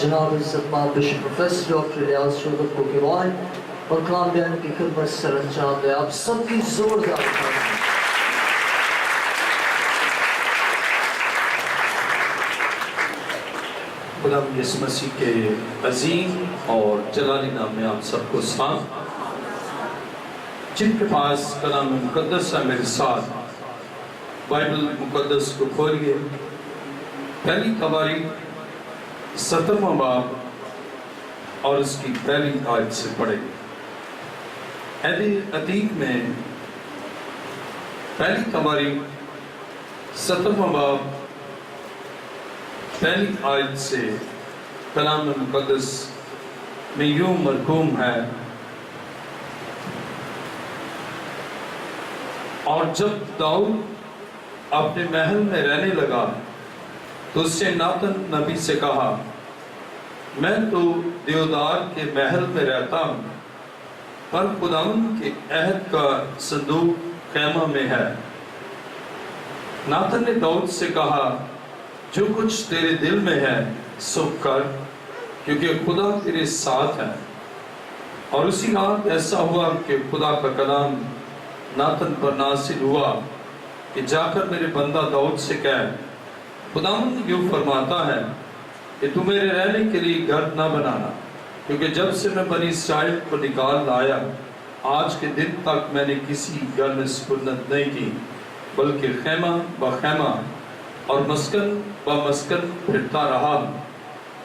جناب عزت مآب بشپ پروفیسر ڈاکٹر ریاض شوکت کو کروائیں اور کلام بیان کی خدمت سر انجام دے. آپ سب کی زوردار خدا یسوع مسیح کے عظیم اور جلالی نام میں آپ سب کو سلام. جن کے پاس کلام مقدس ہے میرے ساتھ بائبل مقدس کو کھولیے. پہلی تواریخ 17واں باب اور اس کی پہلی آیت سے پڑھیں. عہد عتیق میں پہلی تواریخ 17واں باب پہلی آیت سے کلام مقدس میں یوں مرقوم ہے: اور جب داؤد اپنے محل میں رہنے لگا تو اس سے ناتن نبی سے کہا، میں تو دیودار کے محل میں رہتا ہوں، پر خداوند کے عہد کا صندوق خیمہ میں ہے. ناتن نے داؤد سے کہا، جو کچھ تیرے دل میں ہے سو کر، کیونکہ خدا تیرے ساتھ ہے. اور اسی رات ایسا ہوا کہ خدا کا کلام ناتن پر نازل ہوا کہ جا کر میرے بندہ داؤد سے کہہ، خداوند یوں فرماتا ہے کہ تو میرے رہنے کے لیے گھر نہ بنانا، کیونکہ جب سے میں بنی اسرائیل کو نکال لایا آج کے دن تک میں نے کسی گھر میں سکونت نہیں کی، بلکہ خیمہ بخیمہ اور مسکن بمسکن پھرتا رہا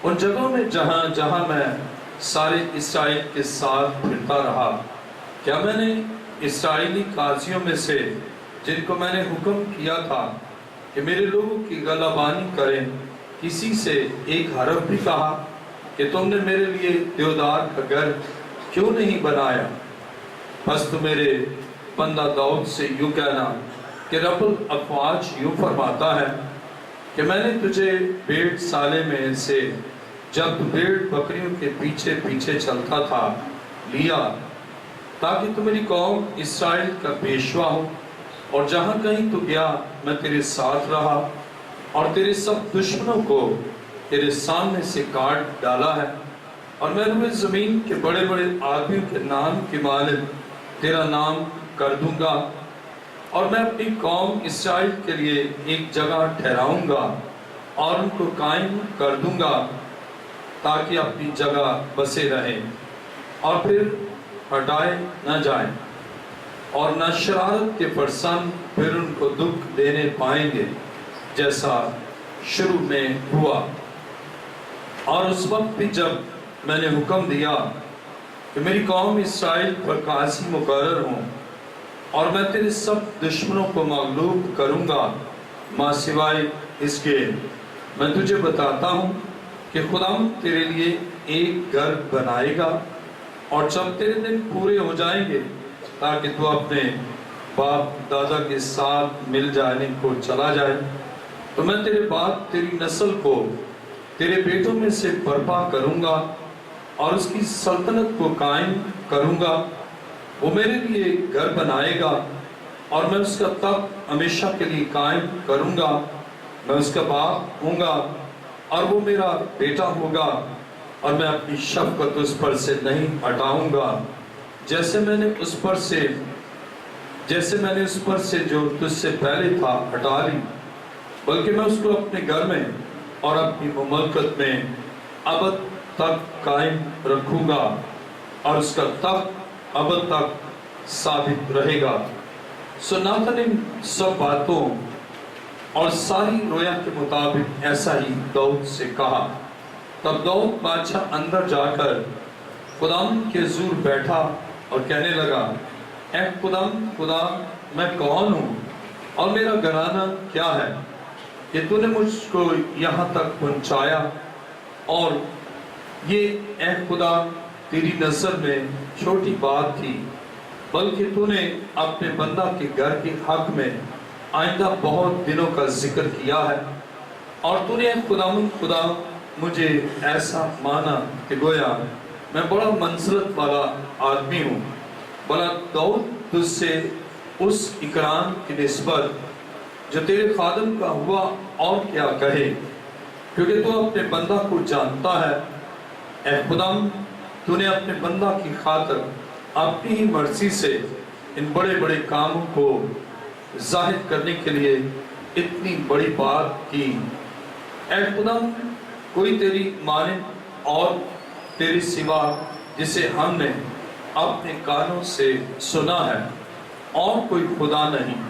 ان جگہوں میں جہاں جہاں میں سارے اسرائیل کے ساتھ پھرتا رہا. کیا میں نے اسرائیلی قاضیوں میں سے جن کو میں نے حکم کیا تھا کہ میرے لوگوں کی غلہ بانی کریں کسی سے ایک حرف بھی کہا کہ تم نے میرے لیے دیودار کا گھر کیوں نہیں بنایا؟ بس تو میرے بندہ داؤد سے یوں کہنا کہ رب الافواج یوں فرماتا ہے کہ میں نے تجھے بھیڑ سالے میں سے جب تو بھیڑ بکریوں کے پیچھے پیچھے چلتا تھا لیا، تاکہ تو میری قوم اسرائیل کا پیشوا ہو، اور جہاں کہیں تو گیا میں تیرے ساتھ رہا، اور تیرے سب دشمنوں کو تیرے سامنے سے کاٹ ڈالا ہے. اور میں روئے زمین کے بڑے بڑے آدمیوں کے نام کے مالک تیرا نام کر دوں گا، اور میں اپنی قوم اسرائیل کے لیے ایک جگہ ٹھہراؤں گا اور ان کو قائم کر دوں گا تاکہ اپنی جگہ بسے رہیں اور پھر ہٹائے نہ جائیں، اور نہ شرارت کے فرسان پھر ان کو دکھ دینے پائیں گے جیسا شروع میں ہوا. اور اس وقت بھی جب میں نے حکم دیا کہ میری قوم اسرائیل پر قاضی مقرر ہوں، اور میں تیرے سب دشمنوں کو مغلوب کروں گا، ماں سوائے اس کے میں تجھے بتاتا ہوں کہ خداوند تیرے لیے ایک گھر بنائے گا، اور جب تیرے دن پورے ہو جائیں گے تاکہ تو اپنے باپ دادا کے ساتھ مل جانے کو چلا جائے، تو میں تیرے بعد تیری نسل کو تیرے بیٹوں میں سے برپا کروں گا اور اس کی سلطنت کو قائم کروں گا. وہ میرے لیے گھر بنائے گا اور میں اس کا تخت ہمیشہ کے لیے قائم کروں گا. میں اس کا باپ ہوں گا اور وہ میرا بیٹا ہوگا، اور میں اپنی شفقت اس پر سے نہیں ہٹاؤں گا جیسے میں نے اس پر سے جو تجھ سے پہلے تھا ہٹا لی، بلکہ میں اس کو اپنے گھر میں اور اپنی مملکت میں ابد تک قائم رکھوں گا، اور اس کا تخت ابد تک ثابت رہے گا. سو ناتن ان سب باتوں اور ساری رویا کے مطابق ایسا ہی داؤد سے کہا. تب داؤد بادشاہ اندر جا کر خداوند کے حضور بیٹھا اور کہنے لگا، اے خدا میں کون ہوں اور میرا گھرانہ کیا ہے کہ تو نے مجھ کو یہاں تک پہنچایا؟ اور یہ اے خدا تیری نظر میں چھوٹی بات تھی، بلکہ تو نے اپنے بندہ کے گھر کے حق میں آئندہ بہت دنوں کا ذکر کیا ہے، اور تو نے خدا مجھے ایسا مانا کہ گویا میں بڑا منزلت والا آدمی ہوں، بلا داؤد تجھ سے اس اکرام کی نسبت جو تیرے خادم کا ہوا اور کیا کہے، کیونکہ تو اپنے بندہ کو جانتا ہے۔ اے خدا تو نے اپنے بندہ کی خاطر اپنی ہی مرضی سے ان بڑے بڑے کاموں کو ظاہر کرنے کے لیے اتنی بڑی بات کی۔ اے خدا کوئی تیری مانند اور تیری سوا جسے ہم نے اپنے کانوں سے سنا ہے اور کوئی خدا نہیں،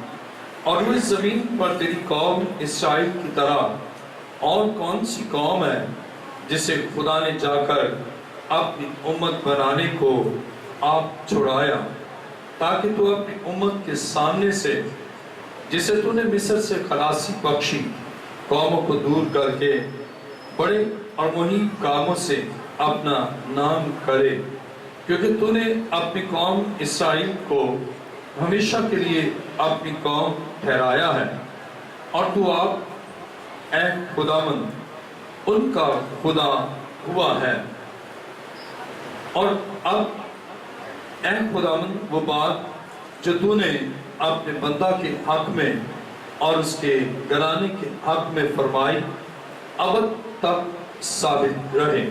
اور وہ اس زمین پر تیری قوم اسرائیل کی طرح اور کون سی قوم ہے جسے خدا نے جا کر اپنی امت بنانے کو آپ چھڑایا، تاکہ تو اپنی امت کے سامنے سے جسے تو نے مصر سے خلاصی بخشی قوموں کو دور کر کے بڑے اور مہیب کاموں سے اپنا نام کرے، کیونکہ تو نے اپنی قوم اسرائیل کو ہمیشہ کے لیے اپنی قوم ٹھہرایا ہے، اور تو آپ اے خداوند ان کا خدا ہوا ہے۔ اور اب اے خداوند وہ بات جو تو نے اپنے بندہ کے حق میں اور اس کے گھرانے کے حق میں فرمائی ابد تک ثابت رہے،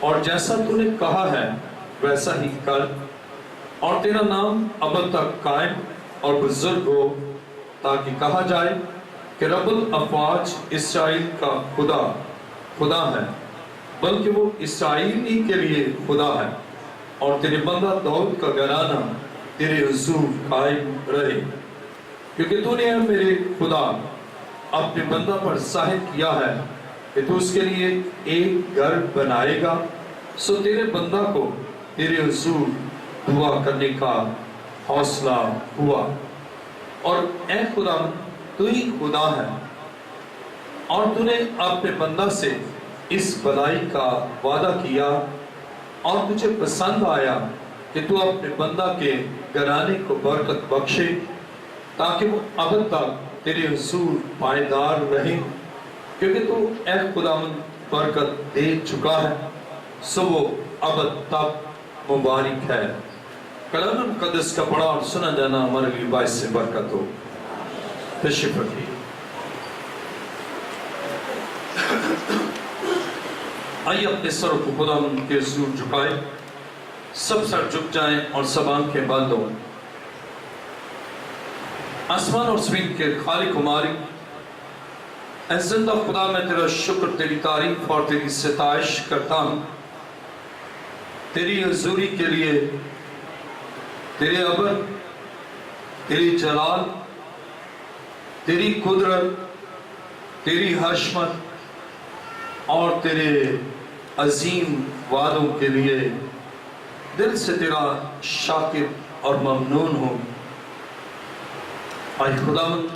اور جیسا تو نے کہا ہے ویسا ہی کر، اور تیرا نام ابد تک قائم اور بزرگ ہو، تاکہ کہا جائے کہ رب الافواج اسرائیل کا خدا ہے، بلکہ وہ اسرائیل ہی کے لیے خدا ہے، اور تیرے بندہ داؤد کا گھرانہ تیرے حضور قائم رہے، کیونکہ تو نے میرے خدا اپنے بندہ پر ظاہر کیا ہے کہ تو اس کے لیے ایک گھر بنائے گا، سو تیرے بندہ کو تیرے حضور دعا کرنے کا حوصلہ ہوا۔ اور اے خدا تو ہی خدا ہے، اور تو نے اپنے بندہ سے اس بھلائی کا وعدہ کیا، اور تجھے پسند آیا کہ تو اپنے بندہ کے گھرانے کو برکت بخشے، تاکہ وہ ابد تک تیرے حضور پائیدار رہے، کیونکہ تو اے خداوند برکت دے چکا ہے، سو وہ ابد تک مبارک ہے۔ کلام مقدس کا پڑھا اور سنا جانا ہمارے لیے باعث سے برکت ہو۔ تشریف رکھیے۔ آئیے اپنے سر کو خداوند کے حضور جھکائے، سب سر جھک جائیں اور سب آنکھیں بند ہوں۔ آسمان اور زمین کے خالق و مالک، اے زندہ خدا میں تیرا شکر، تیری تعریف اور تیری ستائش کرتا ہوں، تیری حضوری کے لیے، تیرے ابر، تیری جلال، تیری قدرت، تیری حشمت اور تیرے عظیم وعدوں کے لیے دل سے تیرا شاکر اور ممنون ہوں۔ آج خداوند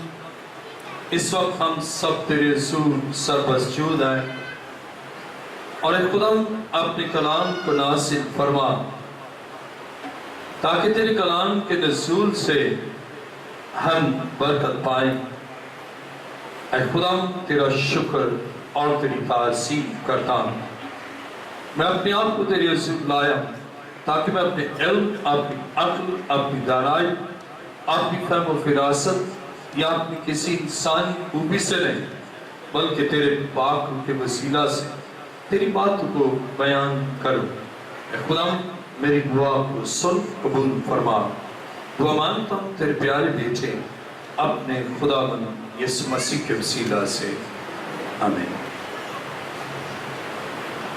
اس وقت ہم سب تیرے حضور سربسجود ہیں، اور اے خداوند اپنے کلام کو نازل فرما، تاکہ تیرے کلام کے نزول سے ہم برکت پائیں۔ اے خداوند تیرا شکر اور تیری تعظیم کرتا ہوں۔ میں اپنے آپ کو تیرے حضور لایا تاکہ میں اپنے علم، اپنی عقل، اپنی دانائی، اپنی فہم و فراست یا اپنی کسی انسانی خوبی سے نہیں، بلکہ تیرے پاک روح کے وسیلہ سے تیری باتوں کو بیان کروں۔ اے خدا میری دعا کو سن قبول فرما۔ دعا مانگتا ہوں تیرے پیارے بیٹے اپنے خداوند یسوع مسیح کے وسیلہ سے، آمین۔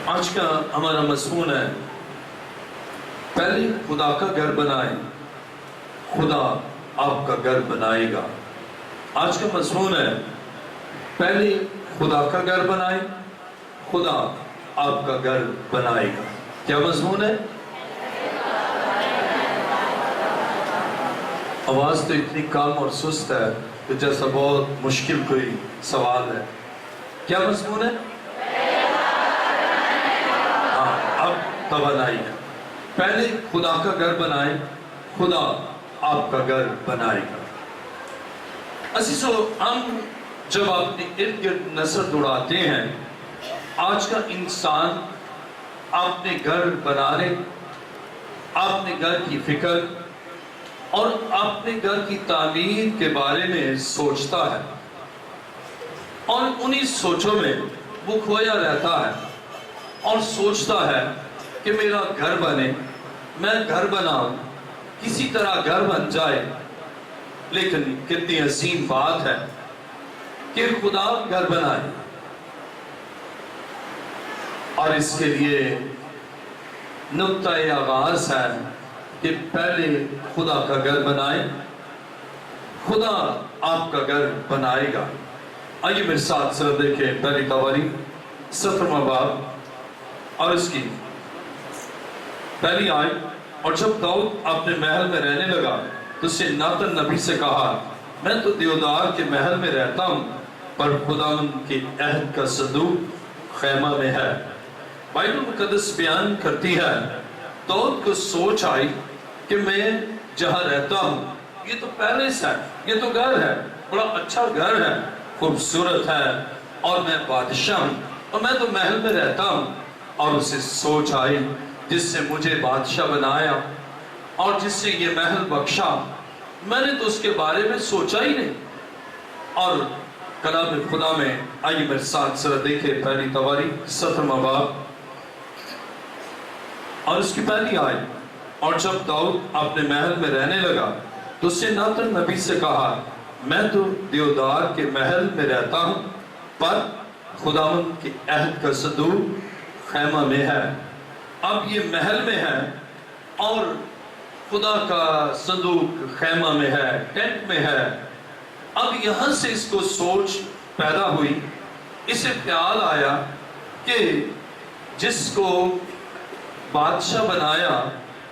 آج کا ہمارا مضمون ہے پہلے خدا کا گھر بنائیں، خدا آپ کا گھر بنائے گا۔ آج کا مضمون ہے پہلے خدا کا گھر بنائیں، خدا آپ کا گھر بنائے گا۔ کیا مضمون ہے؟ آواز تو اتنی کم اور سست ہے تو جیسا بہت مشکل کوئی سوال ہے۔ کیا مضمون ہے؟ توانائی ہے۔ پہلے خدا کا گھر بنائیں، خدا آپ کا گھر بنائے گا۔ عزیزو، ہم جب اپنے ارد گرد نظر دوڑاتے ہیں، آج کا انسان اپنے گھر بنانے، اپنے گھر کی فکر اور اپنے گھر کی تعمیر کے بارے میں سوچتا ہے، اور انہی سوچوں میں وہ کھویا رہتا ہے اور سوچتا ہے کہ میرا گھر بنے، میں گھر بناؤں، کسی طرح گھر بن جائے۔ لیکن کتنی عظیم بات ہے کہ خدا گھر بنائے، اور اس کے لیے نقطۂ آغاز ہے کہ پہلے خدا کا گھر بنائے، خدا آپ کا گھر بنائے گا۔ آئیے میرے ساتھ ذرا دیکھیں پہلی تواریخ 17واں باب اور اس کی پہلی آیت۔ اور جب داؤد اپنے محل میں رہنے لگا تو اس نے ناتن نبی سے کہا، میں تو دیودار کے محل میں رہتا ہوں، پر خداوند کے عہد کا صندوق خیمہ میں ہے۔ بائبل مقدس بیان کرتی ہے داؤد کو سوچ آئی کہ میں جہاں رہتا ہوں یہ تو پیلس ہے، یہ تو گھر ہے، بڑا اچھا گھر ہے، خوبصورت ہے، اور میں بادشاہ ہوں اور میں تو محل میں رہتا ہوں۔ اور اسے سوچ آئی جس سے مجھے بادشاہ بنایا اور جس سے یہ محل بخشا، میں نے تو اس کے بارے میں سوچا ہی نہیں۔ اور کلام خدا میں آئیے میرے ساتھ ذرا دیکھیں پہلی تواریخ 17واں باب اور اس کی پہلی آیت۔ اور جب داؤد اپنے محل میں رہنے لگا تو اس نے ناتن نبی سے کہا، میں تو دیودار کے محل میں رہتا ہوں، پر خداوند کے عہد کا صندوق خیمہ میں ہے۔ اب یہ محل میں ہے اور خدا کا صندوق خیمہ میں ہے، ٹینٹ میں ہے۔ اب یہاں سے اس کو سوچ پیدا ہوئی، اسے خیال آیا کہ جس کو بادشاہ بنایا،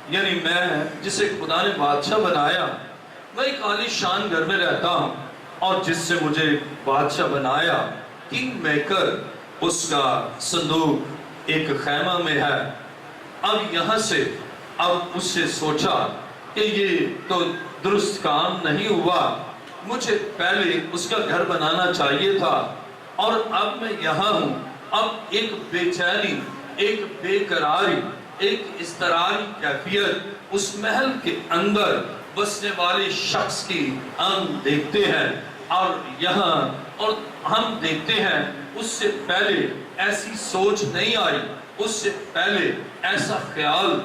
یعنی میں جسے خدا نے بادشاہ بنایا، میں ایک عالی شان گھر میں رہتا ہوں، اور جس سے مجھے بادشاہ بنایا کنگ میکر، اس کا صندوق ایک خیمہ میں ہے۔ اب یہاں سے اب اس سے سوچا کہ یہ تو درست کام نہیں ہوا، مجھے پہلے اس کا گھر بنانا چاہیے تھا، اور اب میں یہاں ہوں۔ اب ایک بے چینی، ایک بے قراری، ایک اضطراری کیفیت اس محل کے اندر بسنے والے شخص کی ہم دیکھتے ہیں، اور یہاں اور ہم دیکھتے ہیں اس سے پہلے ایسی سوچ نہیں آئی، اس سے پہلے ایسا خیال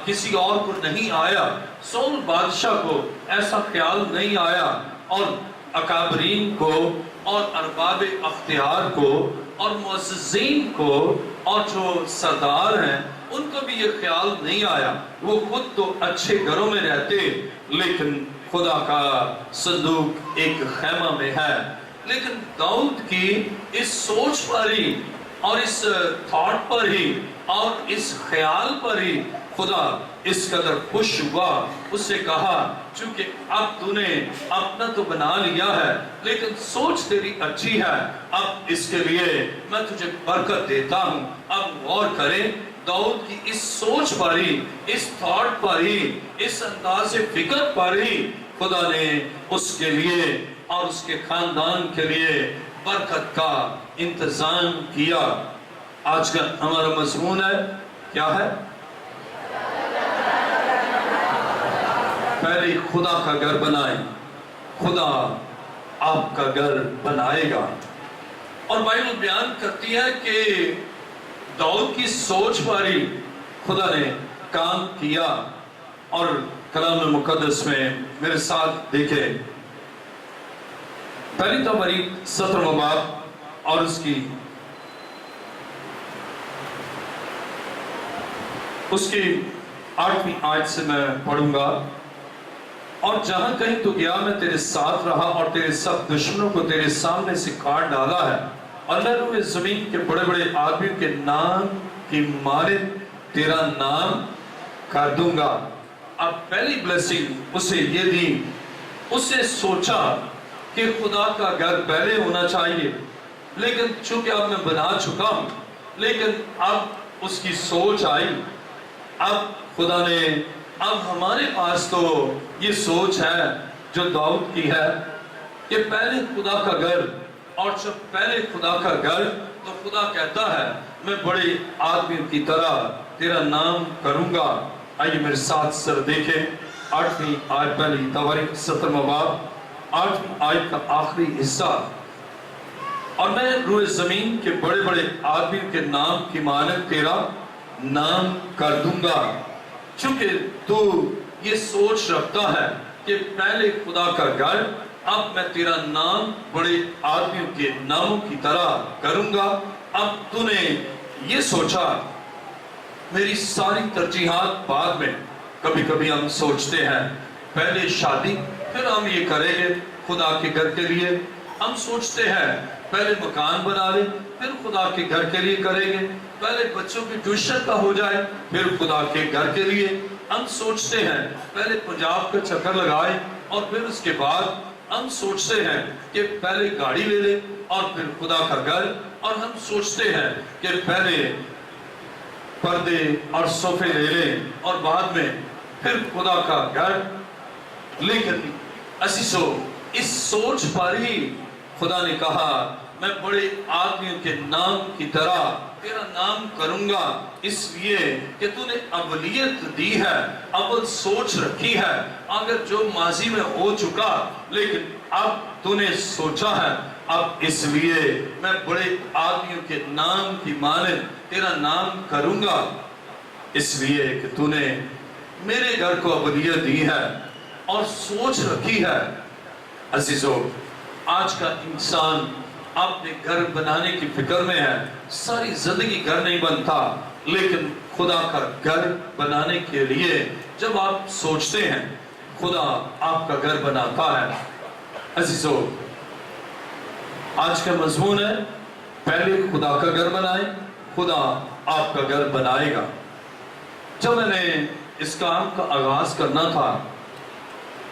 کسی اور کو نہیں آیا، سول بادشاہ کو ایسا خیال نہیں آیا، اور اکابرین کو اور ارباب اختیار کو اور معززین کو اور جو سردار ہیں ان کو بھی یہ خیال نہیں آیا۔ وہ خود تو اچھے گھروں میں رہتے، لیکن خدا کا صندوق ایک خیمہ میں ہے۔ لیکن داؤد کی اس سوچ پر ہی اور اس تھاٹ پر ہی اور اس خیال پر ہی خدا اس قدر خوش ہوا، اس سے کہا چونکہ اب تو نے اپنا تو بنا لیا ہے، لیکن سوچ تیری اچھی ہے، اب اس کے لیے میں تجھے برکت دیتا ہوں۔ اب غور کریں داؤد کی اس سوچ پر ہی، اس تھاٹ پر ہی، اس انداز فکر پر ہی خدا نے اس کے لیے اور اس کے خاندان کے لیے برکت کا انتظام کیا۔ آج کا ہمارا مضمون ہے، کیا ہے؟ پہلے خدا کا گھر بنائیں، خدا آپ کا گھر بنائے گا۔ اور بائبل بیان کرتی ہے کہ داؤد کی سوچ پر ہی خدا نے کام کیا۔ اور کلام مقدس میں میرے ساتھ دیکھیں پہلی تواریخ 17واں باب اور اس کی 8ویں آیت سے میں پڑھوں گا۔ اور جہاں کہیں تو گیا میں تیرے ساتھ رہا اور تیرے سب دشمنوں کو تیرے سامنے سے کاٹ ڈالا ہے، اور میں روئے زمین کے بڑے بڑے آدمیوں کے نام کی مارے تیرا نام کر دوں گا۔ اب پہلی بلیسنگ اسے یہ دی، اسے سوچا کہ خدا کا گھر پہلے ہونا چاہیے، لیکن چونکہ اب میں بنا چکا ہوں، لیکن اب اس کی سوچ آئی. اب خدا نے اب ہمارے پاس تو یہ سوچ ہے جو داؤد کی ہے کہ پہلے خدا کا گھر. اور جب پہلے خدا کا گھر تو خدا کہتا ہے میں بڑے آدمیوں کی طرح تیرا نام کروں گا. آئیے میرے ساتھ سر دیکھیں 8ویں آیت پہلی تواریخ 17واں باب 8ویں آیت کا آخری حصہ. اور میں روئے زمین کے بڑے بڑے آدمیوں کے نام کی مانند تیرا نام کر دوں گا. چونکہ تو یہ سوچ رکھتا ہے کہ پہلے خدا کا گھر اب میں تیرا نام بڑے آدمیوں کے ناموں کی طرح کروں گا. اب تو نے یہ سوچا. میری ساری ترجیحات بعد میں. کبھی کبھی ہم سوچتے ہیں پہلے شادی پھر ہم یہ کریں گے خدا کے گھر کے لیے. ہم سوچتے ہیں پہلے مکان بنا لیں پھر خدا کے گھر کے لیے کریں گے. پہلے بچوں کی ٹیوشن کا ہو جائے پھر خدا کے گھر کے لیے. ہم سوچتے ہیں پہلے پنجاب کا چکر لگائیں اور پھر اس کے بعد ہم سوچتے ہیں کہ پہلے گاڑی لے لیں اور پھر خدا کا گھر. اور ہم سوچتے ہیں کہ پہلے پردے اور صوفے لے لیں اور بعد میں پھر خدا کا گھر. لیکن اس سوچ پر ہی خدا نے کہا میں بڑے آدمیوں کے نام کی طرح تیرا نام کروں گا. اس لیے کہ تو نے اولیت دی ہے, اول سوچ رکھی ہے. اگر جو ماضی میں ہو چکا لیکن اب تو نے سوچا ہے, اب اس لیے میں بڑے آدمیوں کے نام کی مانند تیرا نام کروں گا. اس لیے کہ تو نے میرے گھر کو اولیت دی ہے اور سوچ رکھی ہے. عزیزو, آج کا انسان اپنے گھر بنانے کی فکر میں ہے. ساری زندگی گھر نہیں بنتا, لیکن خدا کا گھر بنانے کے لیے جب آپ سوچتے ہیں خدا آپ کا گھر بناتا ہے. عزیزو, آج کا مضمون ہے پہلے خدا کا گھر بنائیں, خدا آپ کا گھر بنائے گا. جب میں نے اس کام کا آغاز کرنا تھا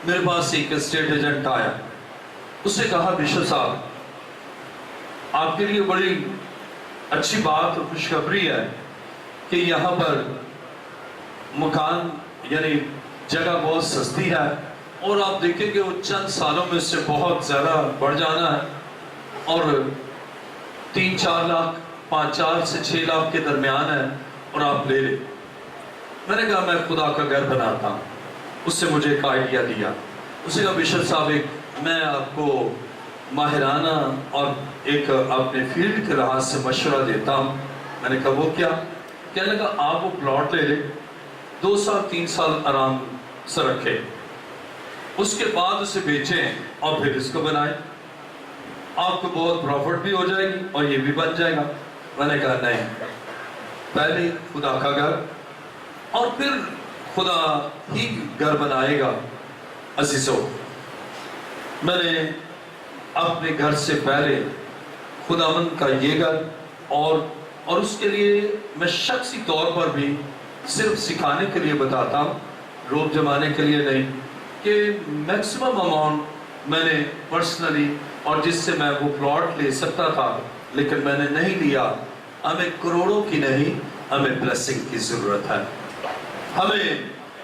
میرے پاس ایک اسٹیٹ ایجنٹ آیا. اس نے کہا بشپ صاحب آپ کے لیے بڑی اچھی بات اور خوشخبری ہے کہ یہاں پر مکان یعنی جگہ بہت سستی ہے اور آپ دیکھیں گے وہ چند سالوں میں اس سے بہت زیادہ بڑھ جانا ہے اور 3-4 لاکھ 5-4 سے 6 لاکھ کے درمیان ہے اور آپ لے لیں. میں نے کہا میں خدا کا گھر بناتا ہوں. اس سے مجھے ایک آئیڈیا دیا. اس نے کہا بشپ صاحب میں آپ کو ماہرانہ اور ایک اپنے فیلڈ کے لحاظ سے مشورہ دیتا ہوں. میں نے کہا وہ کیا؟ کہنے لگا آپ وہ پلاٹ لے لیں 2 سال 3 سال آرام سے رکھیں, اس کے بعد اسے بیچیں اور پھر اس کو بنائیں. آپ کو بہت پروفٹ بھی ہو جائے گی اور یہ بھی بن جائے گا. میں نے کہا نہیں, پہلے خدا کا گھر اور پھر خدا ہی گھر بنائے گا. عزیزو, میں نے اپنے گھر سے پہلے خداوند کا یہ گھر اور اس کے لیے میں شخصی طور پر بھی صرف سکھانے کے لیے بتاتا ہوں, روب جمانے کے لیے نہیں, کہ میکسیمم اماؤنٹ میں نے پرسنلی اور جس سے میں وہ پلاٹ لے سکتا تھا لیکن میں نے نہیں لیا. ہمیں کروڑوں کی نہیں, ہمیں بلیسنگ کی ضرورت ہے. ہمیں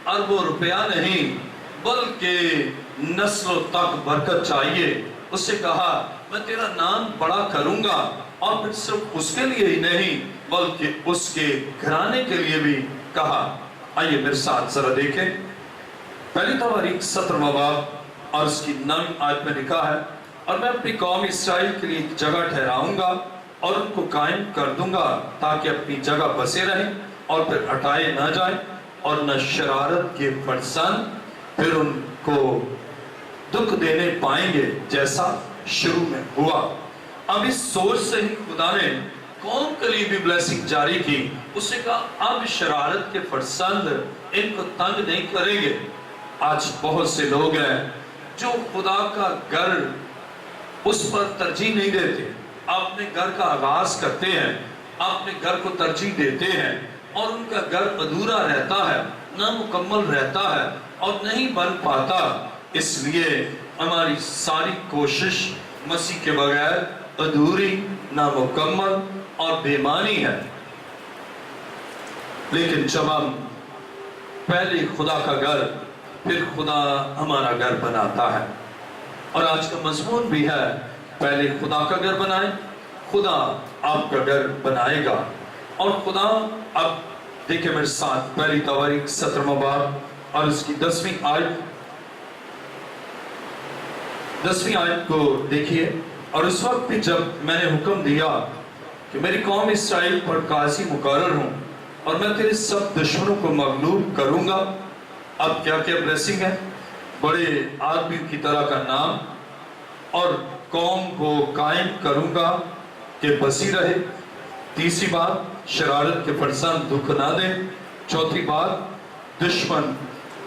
اربوں روپیہ نہیں بلکہ نسلوں تک برکت چاہیے. اس سے کہا میں تیرا نام بڑا کروں گا اور پھر صرف اس کے لیے ہی نہیں بلکہ اس کے گھرانے کے لیے بھی کہا. آئیے میرے ساتھ ذرا دیکھیں پہلی تواریخ 17واں باب اور اس کی 9ویں آیت میں لکھا ہے اور میں اپنی قوم اسرائیل کے لیے ایک جگہ ٹھہراؤں گا اور ان کو قائم کر دوں گا تاکہ اپنی جگہ بسے رہیں اور پھر ہٹائے نہ جائیں اور نہ شرارت کے فرزند پھر ان کو دکھ دینے پائیں گے جیسا شروع میں ہوا. اب اس سوچ سے ہی خدا نے قوم کے لیے بھی بلیسنگ جاری کی. اس نے کہا اب شرارت کے فرزند ان کو تنگ نہیں کریں گے. آج بہت سے لوگ ہیں جو خدا کا گھر اس پر ترجیح نہیں دیتے, اپنے گھر کا آغاز کرتے ہیں, اپنے گھر کو ترجیح دیتے ہیں اور ان کا گھر ادھورا رہتا ہے, نامکمل رہتا ہے اور نہیں بن پاتا. اس لیے ہماری ساری کوشش مسیح کے بغیر ادھوری, نامکمل اور بے معنی ہے. لیکن جب ہم پہلے خدا کا گھر پھر خدا ہمارا گھر بناتا ہے. اور آج کا مضمون بھی ہے پہلے خدا کا گھر بنائیں، خدا آپ کا گھر بنائے گا. اور خدا اب دیکھیں میرے ساتھ پہلی تواریخ 17واں باب اور اس کی 10ویں آیت کو دیکھیے. اور اس وقت بھی جب میں نے حکم دیا کہ میری قوم اسرائیل پر قاضی مقرر ہوں اور میں تیرے سب دشمنوں کو مغلوب کروں گا. اب کیا کیا بلیسنگ ہے، بڑے آدمی کی طرح کا نام، اور قوم کو قائم کروں گا کہ بسی رہے. تیسری بات، شرارت کے فرزند دکھ نہ دے. چوتھی بات، دشمن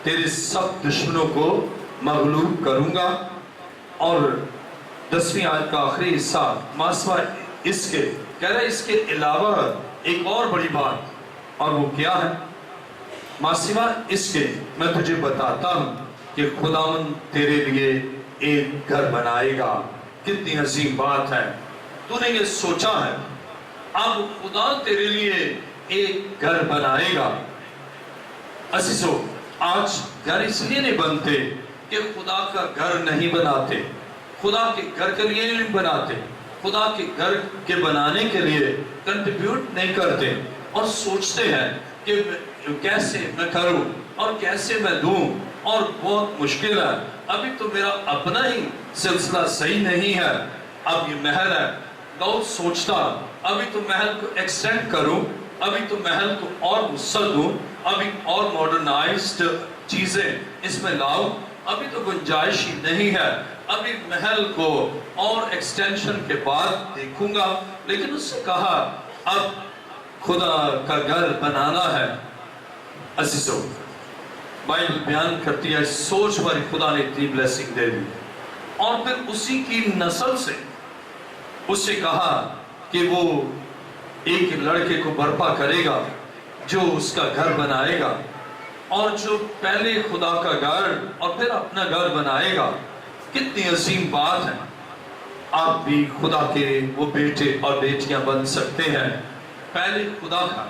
تیرے سب دشمنوں کو مغلوب کروں گا. اور 10ویں آیت کا آخری حصہ ماسوا اس کے کہہ رہا ہے اس کے علاوہ ایک اور بڑی بات، اور وہ کیا ہے؟ ماسوا اس کے میں تجھے بتاتا ہوں کہ خداوند تیرے لیے ایک گھر بنائے گا. کتنی عظیم بات ہے، تو نے یہ سوچا ہے اب خدا تیرے لیے ایک گھر بنائے گا. عزیزو، آج گھر اس لیے نہیں بنتے کہ خدا کا گھر نہیں بناتے، خدا کے گھر کے لیے نہیں بناتے، خدا کے گھر کے بنانے کے لیے کنٹریبیوٹ نہیں کرتے اور سوچتے ہیں کہ کیسے میں کروں اور کیسے میں دوں، اور بہت مشکل ہے، ابھی تو میرا اپنا ہی سلسلہ صحیح نہیں ہے. اب یہ محل ہے، داؤد سوچتا ابھی تو محل کو ایکسٹینڈ کروں، ابھی تو محل کو اور وسعت دوں، ابھی اور ماڈرنائزڈ چیزیں اس میں لاؤ، ابھی تو گنجائش ہی نہیں ہے، ابھی محل کو اور ایکسٹینشن کے بعد دیکھوں گا. لیکن اس سے کہا اب خدا کا گھر بنانا ہے. عزیزو، بائبل بیان کرتی ہے سوچ پر خدا نے اتنی بلیسنگ دے دی، اور پھر اسی کی نسل سے اس سے کہا کہ وہ ایک لڑکے کو برپا کرے گا جو اس کا گھر بنائے گا، اور جو پہلے خدا کا گھر اور پھر اپنا گھر بنائے گا. کتنی عظیم بات ہے. آپ بھی خدا کے وہ بیٹے اور بیٹیاں بن سکتے ہیں. پہلے خدا کا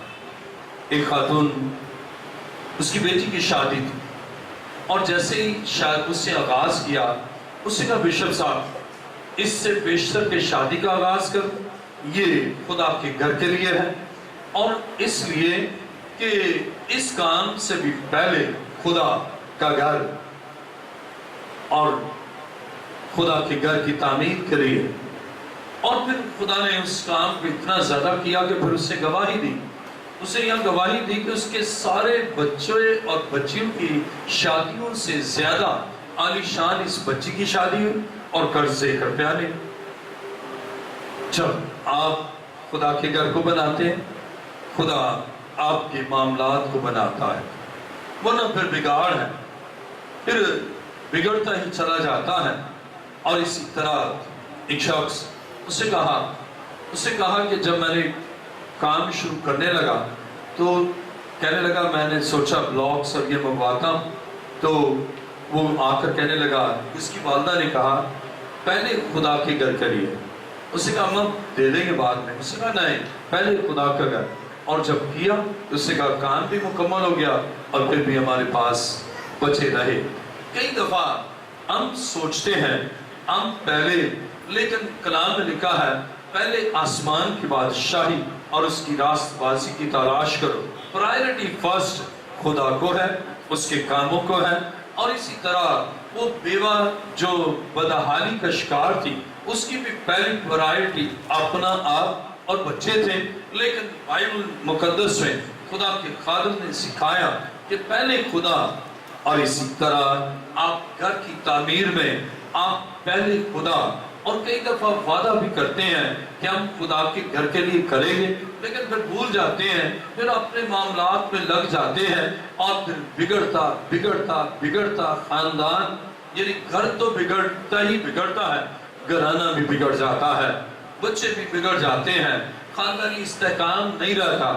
ایک خاتون، اس کی بیٹی کی شادی تھی، اور جیسے ہی شاید اس سے آغاز کیا، اس نے کہا بشپ صاحب اس سے بیشتر کے شادی کا آغاز کر، یہ خدا کے گھر کے لیے ہے، اور اس لیے کہ اس کام سے بھی پہلے خدا کا گھر اور خدا کے گھر کی تعمیر کے لیے. اور پھر خدا نے اس کام کو اتنا زیادہ کیا کہ پھر اس سے گواہی دی. اسے یہ گواہی دی کہ اس کے سارے بچے اور بچیوں کی شادیوں سے زیادہ عالی شان اس بچی کی شادی ہوئی اور قرض دے کر پیانے. جب آپ خدا کے گھر کو بناتے ہیں، خدا آپ کے معاملات کو بناتا ہے، ورنہ پھر بگاڑ ہے، پھر بگڑتا ہی چلا جاتا ہے. اور اسی طرح ایک شخص اسے کہا کہ جب میں نے کام شروع کرنے لگا تو کہنے لگا میں نے سوچا بلاکس اور یہ منگواتا ہوں، تو وہ آ کر کہنے لگا، اس کی والدہ نے کہا پہلے خدا کے گھر کریے. اسے کہا ہم دے دیں گے بعد میں. اسے کہا نہیں، پہلے خدا کا گھر. اور جب کیا تو اسے کہا کام بھی مکمل ہو گیا اور پھر بھی ہمارے پاس بچے رہے. کئی دفعہ ہم سوچتے ہیں ہم پہلے، لیکن کلام میں لکھا ہے پہلے آسمان کی بادشاہی اور اس کی راست بازی کی تلاش کرو. پرائرٹی فرسٹ خدا کو ہے، اس کے کاموں کو ہے. اور اسی طرح وہ بیوہ جو بدحالی کا شکار تھی، اس کی بھی پہلی پرائرٹی اپنا آپ اور بچے تھے. لیکن بائبل مقدس میں خدا کے خادم نے سکھایا کہ پہلے خدا، اور اسی طرح آپ گھر کی تعمیر میں آپ پہلے خدا. اور کئی دفعہ وعدہ بھی کرتے ہیں کہ ہم خدا کے گھر کے لیے کریں گے، لیکن پھر بھول جاتے ہیں، پھر اپنے معاملات میں لگ جاتے ہیں، اور پھر بگڑتا خاندان، یعنی گھر تو بگڑتا ہی بگڑتا ہے، گھرانہ بھی بگڑ جاتا ہے، بچے بھی بگڑ جاتے ہیں، خاندانی استحکام نہیں رہتا.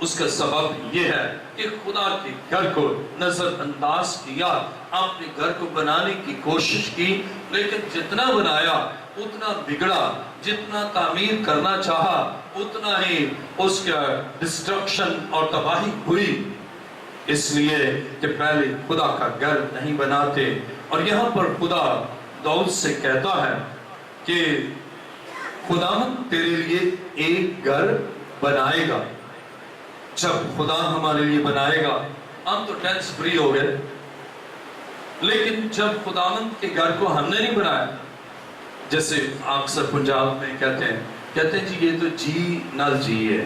اس کا سبب یہ ہے کہ خدا کے گھر کو نظر انداز کیا، اپنے گھر کو بنانے کی کوشش کی، لیکن جتنا بنایا اتنا بگڑا، جتنا تعمیر کرنا چاہا اتنا ہی اس کا ڈسٹرکشن اور تباہی ہوئی، اس لیے کہ پہلے خدا کا گھر نہیں بناتے۔ اور یہاں پر خدا داؤد سے کہتا ہے کہ خدا تیرے لیے ایک گھر بنائے گا۔ جب خدا ہمارے لیے بنائے گا، ہم تو ٹینس فری ہو گئے، لیکن جب خداوند کے گھر کو ہم نے نہیں بنایا، جیسے اکثر پنجاب میں کہتے ہیں جی یہ تو جی نال جی ہے،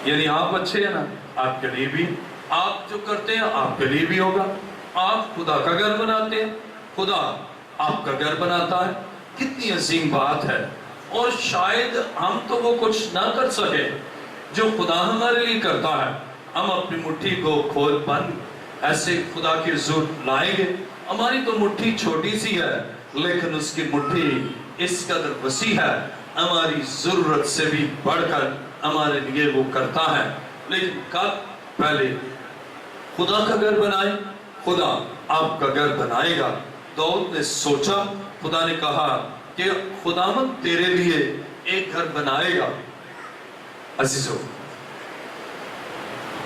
یعنی آپ اچھے ہیں نا، آپ کے لیے بھی، آپ جو کرتے ہیں آپ کے لیے بھی ہوگا۔ آپ خدا کا گھر بناتے ہیں، خدا آپ کا گھر بناتا ہے۔ کتنی عظیم بات ہے، اور شاید ہم تو وہ کچھ نہ کر سکے جو خدا ہمارے لیے کرتا ہے۔ ہم اپنی مٹھی کو کھول بند ایسے خدا کی حضور لائیں گے، ہماری تو مٹھی چھوٹی سی ہے، لیکن اس کی مٹھی اس قدر وسیع ہے، ہماری ضرورت سے بھی بڑھ کر ہمارے لیے وہ کرتا ہے۔ لیکن کب؟ پہلے خدا کا گھر بنائے، خدا آپ کا گھر بنائے گا۔ داؤد نے سوچا، خدا نے کہا کہ خداوند تیرے لیے ایک گھر بنائے گا۔ عزیزو،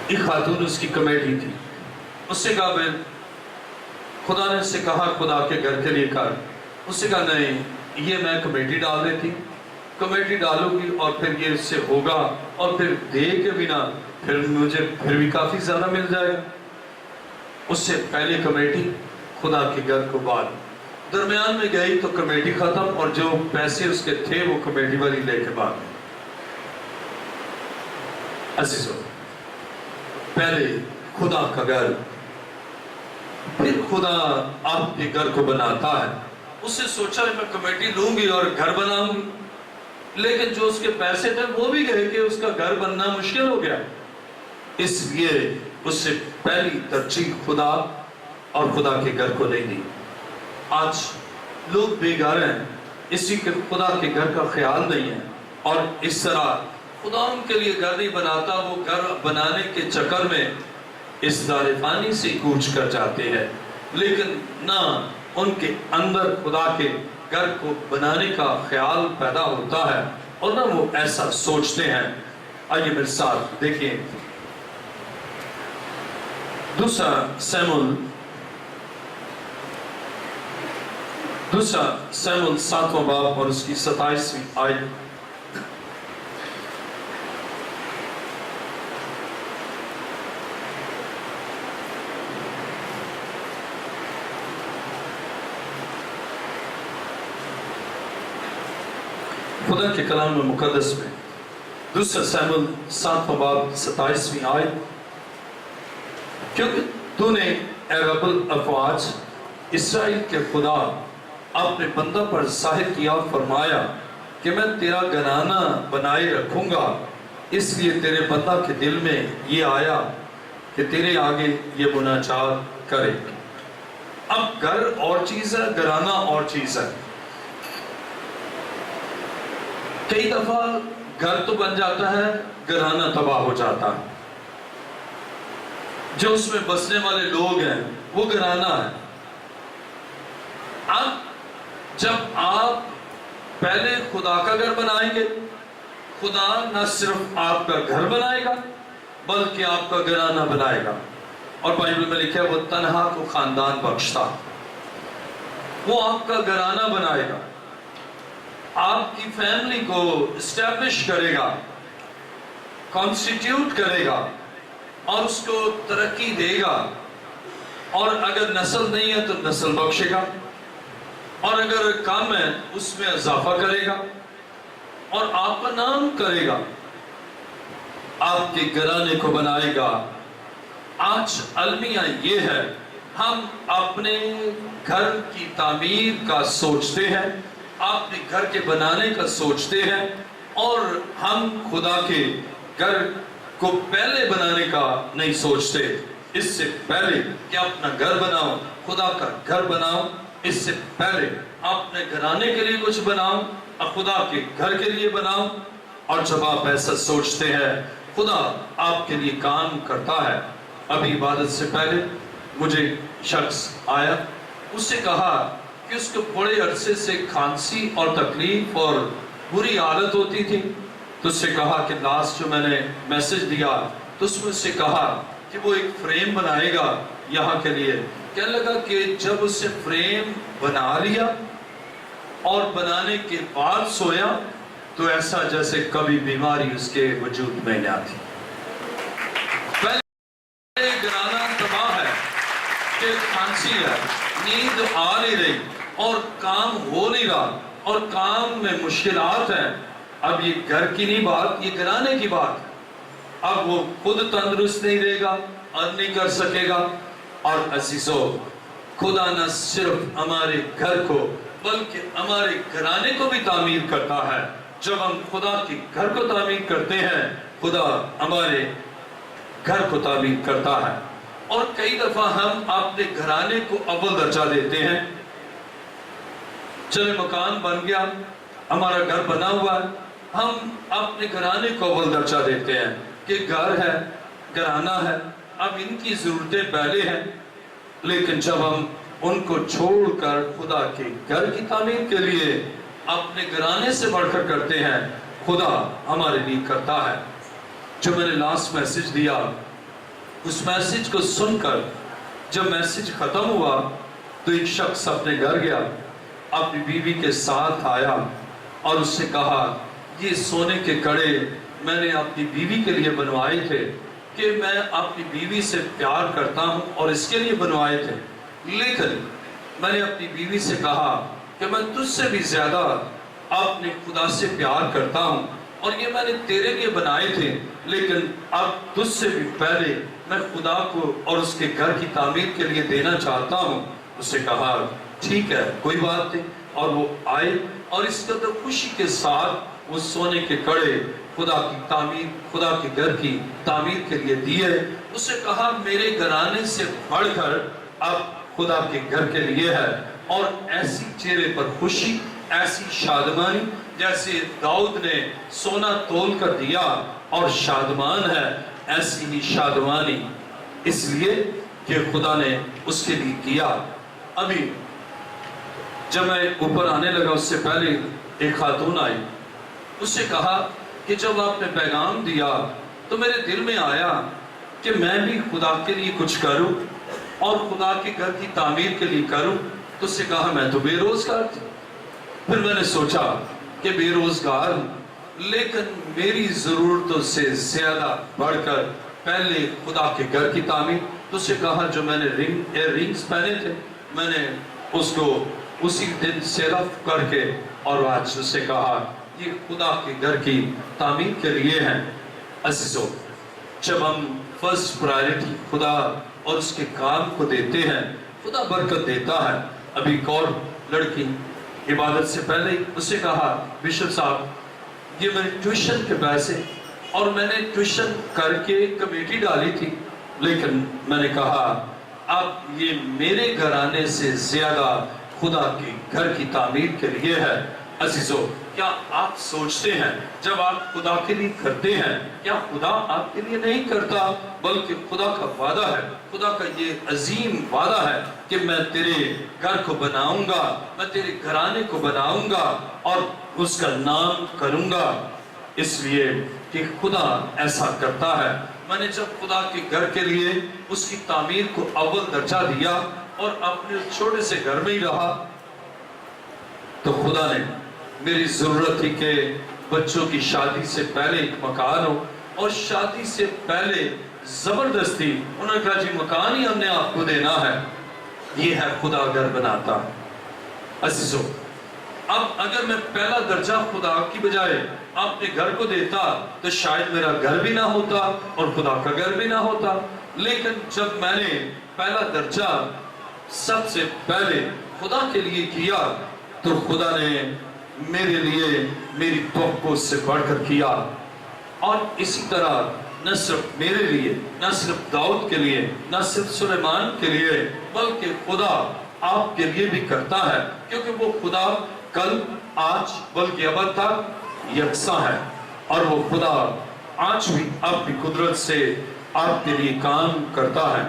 ایک خاتون اس کی کمیٹی تھی، اس سے کہا میں خدا نے اس سے کہا خدا کے گھر کے لیے کر، اس سے کہا نہیں، یہ میں کمیٹی ڈال دیتی، کمیٹی ڈالوں گی اور پھر یہ اس سے ہوگا، اور پھر دے کے بنا پھر مجھے پھر بھی کافی زیادہ مل جائے گا۔ اس سے پہلے کمیٹی، خدا کے گھر کو بعد، درمیان میں گئی تو کمیٹی ختم، اور جو پیسے اس کے تھے وہ کمیٹی والی لے کے بعد۔ عزیزو، پہلے خدا کا گھر، پھر خدا آپ کے گھر کو بناتا ہے۔ اس سے سوچا میں کمیٹی لوں گی اور گھر بناؤں گی، لیکن جو اس کے پیسے تھے وہ بھی گئے کہ اس کا گھر بننا مشکل ہو گیا، اس لیے اس سے پہلی ترجیح خدا اور خدا کے گھر کو نہیں دی۔ آج لوگ بے گھر ہیں، اسی کے خدا کے گھر کا خیال نہیں ہے، اور اس طرح خدا ان کے لیے گھر نہیں بناتا، وہ گھر بنانے کے چکر میں اس دار فانی سے کوچ کر جاتے ہیں، لیکن نہ ان کے اندر خدا کے گھر کو بنانے کا خیال پیدا ہوتا ہے، اور نہ وہ ایسا سوچتے ہیں۔ آئیے میرے ساتھ دیکھیں دوسرا سیموئیل 7واں باب اور اس کی 27ویں آیت۔ خدا کے کلام مقدس میں دوسرا سیموئیل 7واں باب 27ویں آیت، کیونکہ تو نے اے رب الافواج اسرائیل کے خدا اپنے بندہ پر ظاہر کیا، فرمایا کہ میں تیرا گھرانہ بنائے رکھوں گا، اس لیے تیرے بندہ کے دل میں یہ آیا کہ تیرے آگے یہ مناجات کرے۔ اب گھر اور چیز ہے، گھرانہ اور چیز ہے۔ کئی دفعہ گھر تو بن جاتا ہے، گھرانہ تباہ ہو جاتا ہے، جو اس میں بسنے والے لوگ ہیں وہ گھرانہ ہے۔ اب جب آپ پہلے خدا کا گھر بنائیں گے، خدا نہ صرف آپ کا گھر بنائے گا بلکہ آپ کا گھرانہ بنائے گا۔ اور بائبل میں لکھا ہے وہ تنہا کو خاندان بخشتا، وہ آپ کا گھرانہ بنائے گا، آپ کی فیملی کو اسٹیبلش کرے گا، کانسٹیٹیوٹ کرے گا، اور اس کو ترقی دے گا، اور اگر نسل نہیں ہے تو نسل بخشے گا، اور اگر کم ہے اس میں اضافہ کرے گا، اور آپ کا نام کرے گا، آپ کے گھرانے کو بنائے گا۔ آج المیہ یہ ہے، ہم اپنے گھر کی تعمیر کا سوچتے ہیں، اپنے گھر کے بنانے کا سوچتے ہیں، اور ہم خدا کے گھر کو پہلے بنانے کا نہیں سوچتے۔ اس سے پہلے کہ اپنا گھر بناؤ، خدا کا گھر بناؤ، اس سے پہلے اپنے گھرانے کے لیے کچھ بناؤ، خدا کے گھر کے لیے بناؤ، اور جب آپ ایسا سوچتے ہیں خدا آپ کے لیے کام کرتا ہے. ابھی عبادت سے پہلے مجھے شخص آیا, اس سے کہا کہ اس کو بڑے عرصے سے کھانسی اور تکلیف اور بری حالت ہوتی تھی. تو اس سے کہا کہ لاسٹ جو میں نے میسج دیا تو اس میں سے کہا کہ وہ ایک فریم بنائے گا یہاں کے لیے. کہنے لگا کہ جب اس سے فریم بنا لیا اور بنانے کے بعد سویا تو ایسا جیسے کبھی بیماری اس کے وجود میں نہ تھی. پہلے گرانا تباہ ہے کہ کھانسی ہے, نیند آ نہیں رہی اور کام ہو نہیں رہا اور کام میں مشکلات ہیں. اب یہ گھر کی نہیں بات, یہ گرانے کی بات. اب وہ خود تندرست نہیں رہے گا, ارن نہیں کر سکے گا. اور عزیزو, خدا نہ صرف ہمارے گھر کو بلکہ ہمارے گھرانے کو بھی تعمیر کرتا ہے. جب ہم خدا کے گھر کو تعمیر کرتے ہیں خدا ہمارے گھر کو تعمیر کرتا ہے. اور کئی دفعہ ہم اپنے گھرانے کو اول درجہ دیتے ہیں. چلے مکان بن گیا, ہمارا گھر بنا ہوا ہے, ہم اپنے گھرانے کو اول درجہ دیتے ہیں کہ گھر ہے, گھرانہ ہے, اب ان کی ضرورتیں پہلے ہیں. لیکن جب ہم ان کو چھوڑ کر خدا کے گھر کی تعمیر کے لیے اپنے گھرانے سے بڑھ کر کرتے ہیں, خدا ہمارے لیے کرتا ہے. جو میں نے لاسٹ میسج دیا اس میسج کو سن کر جب میسج ختم ہوا تو ایک شخص اپنے گھر گیا, اپنی بیوی کے ساتھ آیا اور اس سے کہا یہ سونے کے کڑے میں نے اپنی بیوی کے لیے بنوائے تھے کہ میں اپنی بیوی سے پیار کرتا ہوں اور اس کے لیے بنوائے تھے, لیکن میں نے اپنی بیوی سے کہا کہ میں تجھ سے بھی زیادہ اپنے خدا سے پیار کرتا ہوں اور یہ میں نے تیرے لیے بنائے تھے, لیکن اب تجھ سے بھی پہلے میں خدا کو اور اس کے گھر کی تعمیر کے لیے دینا چاہتا ہوں. اس سے کہا ٹھیک ہے کوئی بات نہیں. اور وہ آئے اور اس قدر خوشی کے ساتھ وہ سونے کے کڑے خدا کی تعمیر, خدا کے گھر کی تعمیر کے لیے دیے. اس سے کہا میرے گھرانے سے بڑھ کر اب خدا کے گھر کے لیے ہے. اور ایسی چہرے پر خوشی, ایسی شادمانی جیسے داؤد نے سونا تول کر دیا اور شادمان ہے, ایسی ہی شادمانی اس لیے کہ خدا نے اس کے لیے کیا. ابھی جب میں اوپر آنے لگا اس سے پہلے ایک خاتون آئی, اس سے کہا کہ جب آپ نے پیغام دیا تو میرے دل میں آیا کہ میں بھی خدا کے لیے کچھ کروں اور خدا کے گھر کی تعمیر کے لیے کروں. تو اس سے کہا میں تو بے روزگار تھی. پھر میں نے سوچا کہ بے روزگار لیکن میری ضرورتوں سے زیادہ بڑھ کر پہلے خدا کے گھر کی تعمیر. تو اس سے کہا جو میں نے رنگز پہنے تھے میں نے اس کو اسی دن سیرف کر کے اور آج اس سے کہا یہ خدا کے گھر کی تعمیر کے لیے ہیں. عزیزو, جب ہم فرسٹ پرائرٹی خدا اور اس کے کام کو دیتے ہیں خدا برکت دیتا ہے. ابھی ایک اور لڑکی عبادت سے پہلے اس سے کہا بشپ صاحب یہ میرے ٹیوشن کے پیسے اور میں نے ٹیوشن کر کے کمیٹی ڈالی تھی, لیکن میں نے کہا اب یہ میرے گھرانے سے زیادہ خدا کے گھر کی تعمیر کے لیے ہے. عزیزو, کیا آپ سوچتے ہیں جب آپ خدا کے لیے کرتے ہیں کیا خدا آپ کے لیے نہیں کرتا, بلکہ خدا کا وعدہ ہے, خدا کا یہ عظیم وعدہ ہے کہ میں تیرے گھر کو بناؤں گا, میں تیرے گھرانے کو بناؤں گا اور اس کا نام کروں گا. اس لیے کہ خدا ایسا کرتا ہے. میں نے جب خدا کے گھر کے لیے اس کی تعمیر کو اول درجہ دیا اور اپنے چھوٹے سے گھر میں ہی رہا تو خدا نے میری ضرورت تھی کہ بچوں کی شادی سے پہلے ایک مکان ہو, اور شادی سے پہلے زبردستی انہوں نے کہا جی مکان ہی ہم نے آپ کو دینا ہے. یہ ہے خدا گھر بناتا. عزیزو, اب اگر میں پہلا درجہ خدا کی بجائے اپنے گھر کو دیتا تو شاید میرا گھر بھی نہ ہوتا اور خدا کا گھر بھی نہ ہوتا. لیکن جب میں نے پہلا درجہ سب سے پہلے خدا کے لیے کیا تو خدا نے میرے لیے میری توقع سے بڑھ کر کیا. اور اسی طرح نہ صرف میرے لیے, نہ صرف داؤد کے لیے, نہ صرف سلیمان کے لیے, بلکہ خدا آپ کے لیے بھی کرتا ہے, کیونکہ وہ خدا کل آج بلکہ ابد تک یکساں ہے. اور وہ خدا آج بھی اپنی قدرت سے آپ کے لیے کام کرتا ہے۔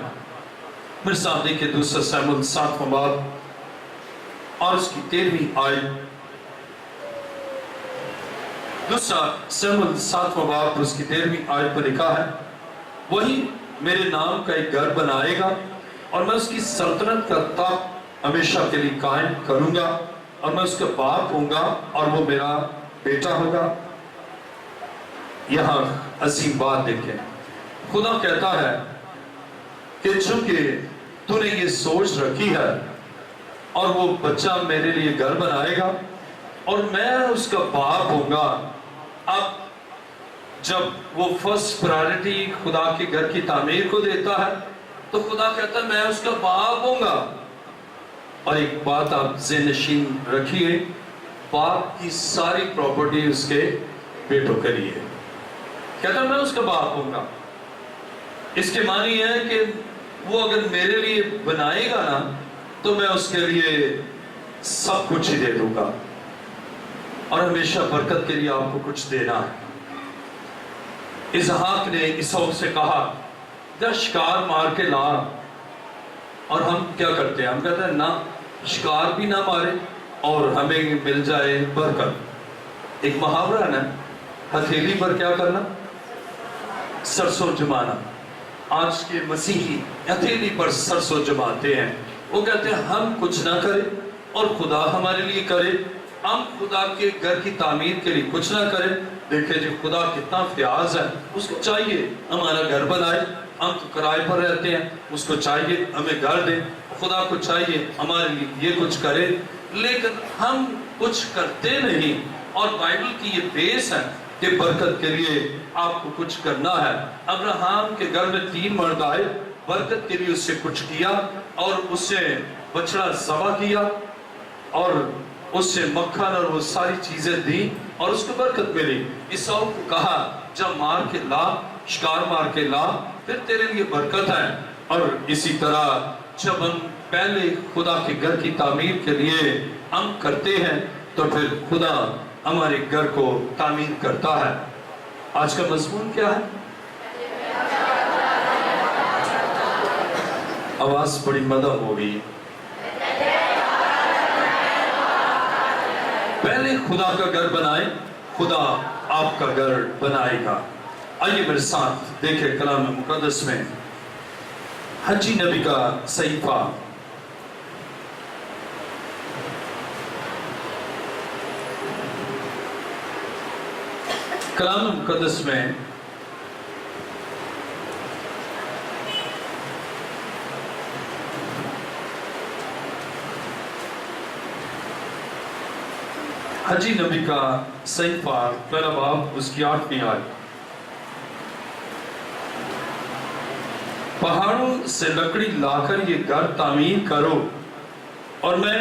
میرے ساتھ دیکھیں دوسرا سیموئیل 7واں باب اور اس کی 13ویں آیت۔ دوسرا سیموئیل 7واں باب اور اس کی 13ویں آیت پر لکھا ہے، وہی میرے نام کا ایک گھر بنائے گا اور میں اس کی سلطنت کا تخت ہمیشہ کے لیے قائم کروں گا، اور میں اس کا باپ ہوں گا اور وہ میرا بیٹا ہوگا۔ یہاں عظیم بات دیکھیں، خدا کہتا ہے کہ چونکہ تو نے یہ سوچ رکھی ہے اور وہ بچہ میرے لیے گھر بنائے گا اور میں اس کا باپ ہوں گا۔ اب جب وہ فرسٹ پرائرٹی خدا کے گھر کی تعمیر کو دیتا ہے تو خدا کہتا ہے میں اس کا باپ ہوں گا۔ اور ایک بات آپ ذہن نشین رکھیے، باپ کی ساری پراپرٹی اس کے بیٹوں کے لیے، کہتا ہے میں اس کا باپ ہوں گا۔ اس کے معنی ہے کہ وہ اگر میرے لیے بنائے گا نا تو میں اس کے لیے سب کچھ ہی دے دوں گا، اور ہمیشہ برکت کے لیے آپ کو کچھ دینا ہے۔ اسحاق نے عیسو سے کہا جا شکار مار کے لا، اور ہم کیا کرتے ہیں؟ ہم کہتے ہیں نہ شکار بھی نہ مارے اور ہمیں مل جائے برکت۔ ایک محاورہ ہے نا، ہتھیلی پر کیا کرنا؟ سرسوں جمانا۔ آج کے مسیحی ہتھیلی پر سرسوں جماتے ہیں، وہ کہتے ہیں ہم کچھ نہ کریں اور خدا ہمارے لیے کرے، ہم خدا کے گھر کی تعمیر کے لیے کچھ نہ کریں۔ دیکھیں جی خدا کتنا فیاض ہے، اس کو چاہیے ہمارا گھر بنائے، ہم تو کرائے پر رہتے ہیں، اس کو چاہیے ہمیں گھر دے، خدا کو چاہیے ہمارے لیے یہ کچھ کرے، لیکن ہم کچھ کرتے نہیں۔ اور بائبل کی یہ بیس ہے کہ برکت کے لیے آپ کو کچھ کرنا ہے۔ ابراہیم کے گھر میں 3 مرد آئے، برکت کے لیے اس سے کچھ کیا اور اس سے بچڑا ذبح کیا اور اس سے مکھن اور وہ ساری چیزیں دی اور اس کو برکت ملی۔ عیسو کو کہا جب مار کے لا، شکار مار کے لا، پھر تیرے لیے برکت ہے۔ اور اسی طرح جب ہم پہلے خدا کے گھر کی تعمیر کے لیے ہم کرتے ہیں تو پھر خدا ہمارے گھر کو تعمیر کرتا ہے۔ آج کا مضمون کیا ہے؟ آواز بڑی مدھم ہو گئی۔ پہلے خدا کا گھر بنائے، خدا آپ کا گھر بنائے گا۔ آئیے میرے ساتھ دیکھیں کلام مقدس میں حجی نبی کا صحیفہ، کلام مقدس میں حجی نبی کا صحیفہ پہلا باب اس کی 8ویں آیت۔ پہاڑوں سے لکڑی لا کر یہ گھر تعمیر کرو اور میں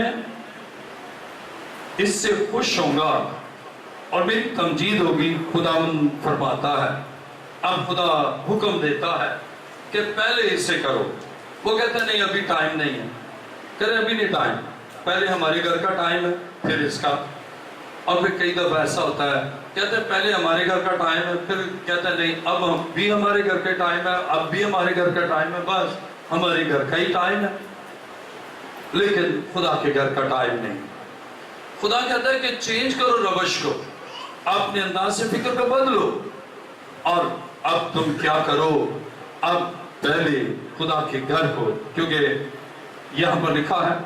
اس سے خوش ہوں گا اور میری تمجید ہوگی، خداوند فرماتا ہے۔ اب خدا حکم دیتا ہے کہ پہلے اسے کرو۔ وہ کہتا ہے نہیں ابھی ٹائم نہیں ہے، کہتے ابھی نہیں ٹائم، پہلے ہمارے گھر کا ٹائم ہے پھر اس کا۔ اور پھر کئی دفعہ ایسا ہوتا ہے کہتے ہیں پہلے ہمارے گھر کا ٹائم ہے، پھر کہتے ہیں نہیں اب ہم بھی ہمارے گھر کا ٹائم ہے، اب بھی ہمارے گھر کا ٹائم ہے، بس ہمارے گھر کا ہی ٹائم ہے، لیکن خدا کے گھر کا ٹائم نہیں۔ خدا کہتا ہے کہ چینج کرو روش کو، اپنے انداز سے فکر کو بدلو، اور اب تم کیا کرو؟ اب پہلے خدا کے گھر کو، کیونکہ یہاں پر لکھا ہے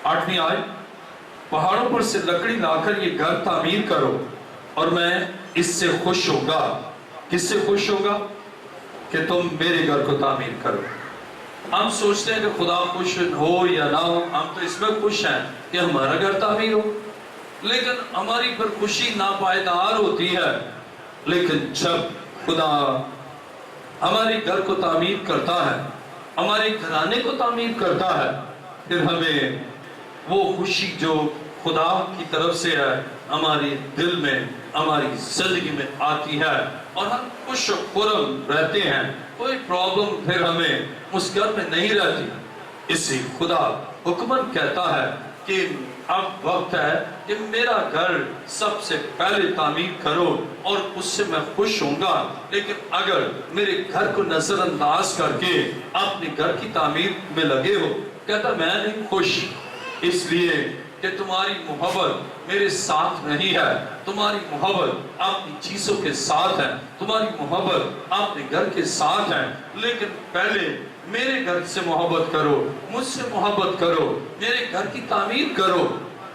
8ویں آیت، پہاڑوں پر سے لکڑی لا کر یہ گھر تعمیر کرو اور میں اس سے خوش ہوگا۔ کس سے خوش ہوگا؟ کہ تم میرے گھر کو تعمیر کرو۔ ہم سوچتے ہیں کہ خدا خوش ہو یا نہ ہو، ہم تو اس میں خوش ہیں کہ ہمارا گھر تعمیر ہو، لیکن ہماری پر خوشی ناپائیدار ہوتی ہے۔ لیکن جب خدا ہمارے گھر کو تعمیر کرتا ہے، ہمارے گھرانے کو تعمیر کرتا ہے، پھر ہمیں وہ خوشی جو خدا کی طرف سے ہے ہماری دل میں، ہماری زندگی میں آتی ہے اور ہم خوش و خرم رہتے ہیں، کوئی پرابلم پھر ہمیں اس گھر میں نہیں رہتی۔ اسی خدا حکمن کہتا ہے کہ اب وقت ہے کہ میرا گھر سب سے پہلے تعمیر کرو اور اس سے میں خوش ہوں گا، لیکن اگر میرے گھر کو نظر انداز کر کے اپنے گھر کی تعمیر میں لگے ہو، کہتا میں نہیں خوش، اس لیے کہ تمہاری محبت میرے ساتھ نہیں ہے، تمہاری محبت اپنی چیزوں کے ساتھ ہے، تمہاری محبت اپنے گھر کے ساتھ ہے، لیکن پہلے میرے گھر سے محبت کرو، مجھ سے محبت کرو، میرے گھر کی تعمیر کرو،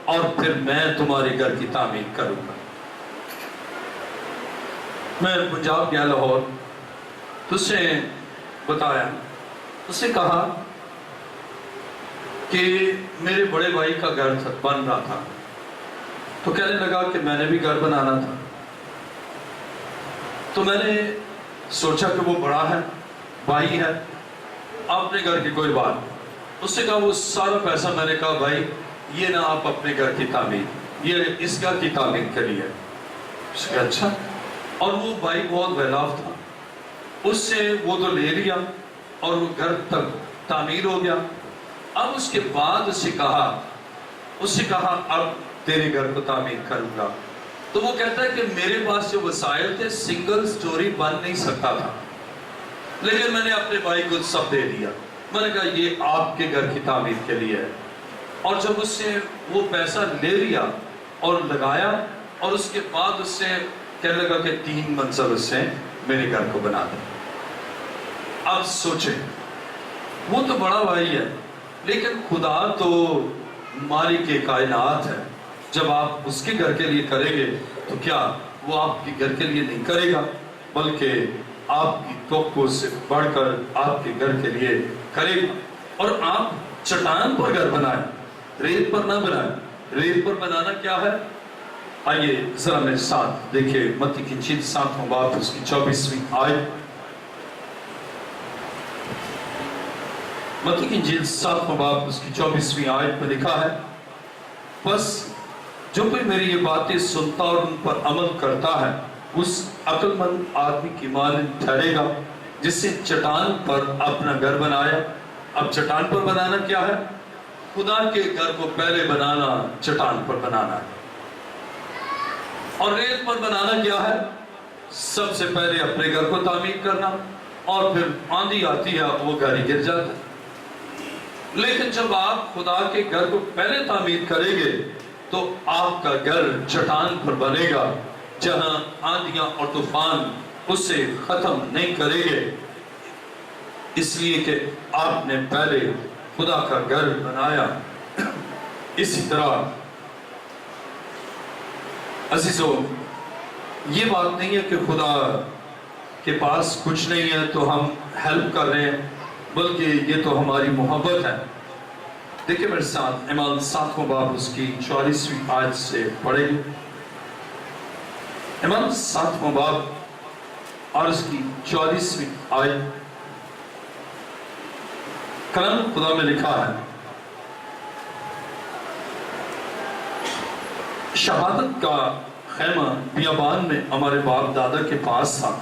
اور پھر میں تمہارے گھر کی تعمیر کروں گا۔ میں پنجاب گیا لاہور، تو اس نے بتایا، اس نے کہا کہ میرے بڑے بھائی کا گھر بن رہا تھا، تو کہنے لگا کہ میں نے بھی گھر بنانا تھا، تو میں نے سوچا کہ وہ بڑا ہے، بھائی ہے، اپنے گھر کی کوئی بات، اس نے کہا وہ سارا پیسہ، میں نے کہا بھائی یہ نہ آپ اپنے گھر کی تعمیر، یہ اس گھر کی تعمیر کے لیے۔ اس نے کہا اچھا، اور وہ بھائی بہت ویلاف تھا، اس سے وہ تو لے لیا اور وہ گھر تک تعمیر ہو گیا۔ اب اس کے بعد اس سے کہا اب تیرے گھر کو تعمیر کروں گا، تو وہ کہتا ہے کہ میرے پاس جو وسائل تھے سنگل سٹوری بن نہیں سکتا تھا، لیکن میں نے اپنے بھائی کو سب دے دیا، میں نے کہا یہ آپ کے گھر کی تعمیر کے لیے ہے۔ اور جب اس سے وہ پیسہ لے لیا اور لگایا، اور اس کے بعد اس سے کہنے لگا کہ 3 منزل اس سے میرے گھر کو بنا دیں۔ اب سوچیں، وہ تو بڑا بھائی ہے، لیکن خدا تو مالک کائنات ہے، جب آپ اس کے گھر کے لیے کریں گے تو کیا وہ آپ کے گھر کے لیے نہیں کرے گا، بلکہ آپ کی توقع سے بڑھ کر آپ کے گھر کے لیے کرے گا۔ اور آپ چٹان پر گھر بنائیں، ریت پر نہ بنائیں۔ ریت پر بنانا کیا ہے؟ آئیے ذرا میرے ساتھ دیکھیں متی کی انجیل 7واں باب اس کی 24ویں آیت۔ متی کی انجیل 7واں باب اس کی 24ویں آیت میں لکھا ہے، بس جو کوئی میری یہ باتیں سنتا اور ان پر عمل کرتا ہے اس عقل مند آدمی کی مانند ٹھہرے گا جس نے چٹان پر اپنا گھر بنایا۔ اب چٹان پر بنانا کیا ہے؟ خدا کے گھر کو پہلے بنانا چٹان پر بنانا ہے، اور ریت پر بنانا کیا ہے؟ سب سے پہلے اپنے گھر کو تعمیر کرنا، اور پھر آندھی آتی ہے وہ گھر ہی گر جاتا ہے۔ لیکن جب آپ خدا کے گھر کو پہلے تعمیر کریں گے تو آپ کا گھر چٹان پر بنے گا، جہاں آندھیاں اور طوفان اسے ختم نہیں کریں گے، اس لیے کہ آپ نے پہلے خدا کا گھر بنایا۔ اسی طرح عزیزو، یہ بات نہیں ہے کہ خدا کے پاس کچھ نہیں ہے تو ہم ہیلپ کر رہے ہیں، بلکہ یہ تو ہماری محبت ہے۔ دیکھیں میرے ساتھ اعمال 7واں باب اس کی 44ویں آیت سے پڑھیں گے۔ اعمال 7واں باب اور اس کی 44ویں آیت، کلام خدا میں لکھا ہے، شہادت کا خیمہ بیابان میں ہمارے باپ دادا کے پاس تھا،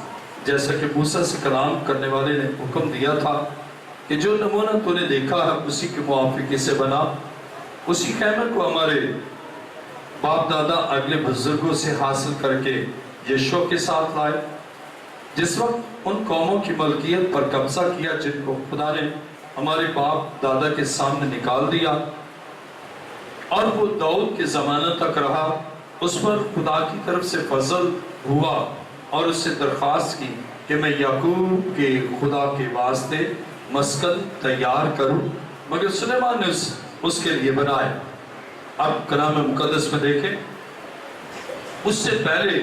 جیسا کہ موسیٰ سے کلام کرنے والے نے حکم دیا تھا کہ جو نمونہ تو نے دیکھا ہے اسی کے موافق اسے بنا۔ اسی خیمے کو ہمارے باپ دادا اگلے بزرگوں سے حاصل کر کے یشوع کے ساتھ لائے، جس وقت ان قوموں کی ملکیت پر قبضہ کیا جن کو خدا نے ہمارے باپ دادا کے سامنے نکال دیا، اور وہ داؤد کے زمانہ تک رہا۔ اس پر خدا کی طرف سے فضل ہوا اور اس سے درخواست کی کہ میں یعقوب کے خدا کے واسطے مسکن تیار کروں، مگر سلیمان نے اس کے لیے بنائے۔ اب کلام مقدس میں دیکھیں، اس سے پہلے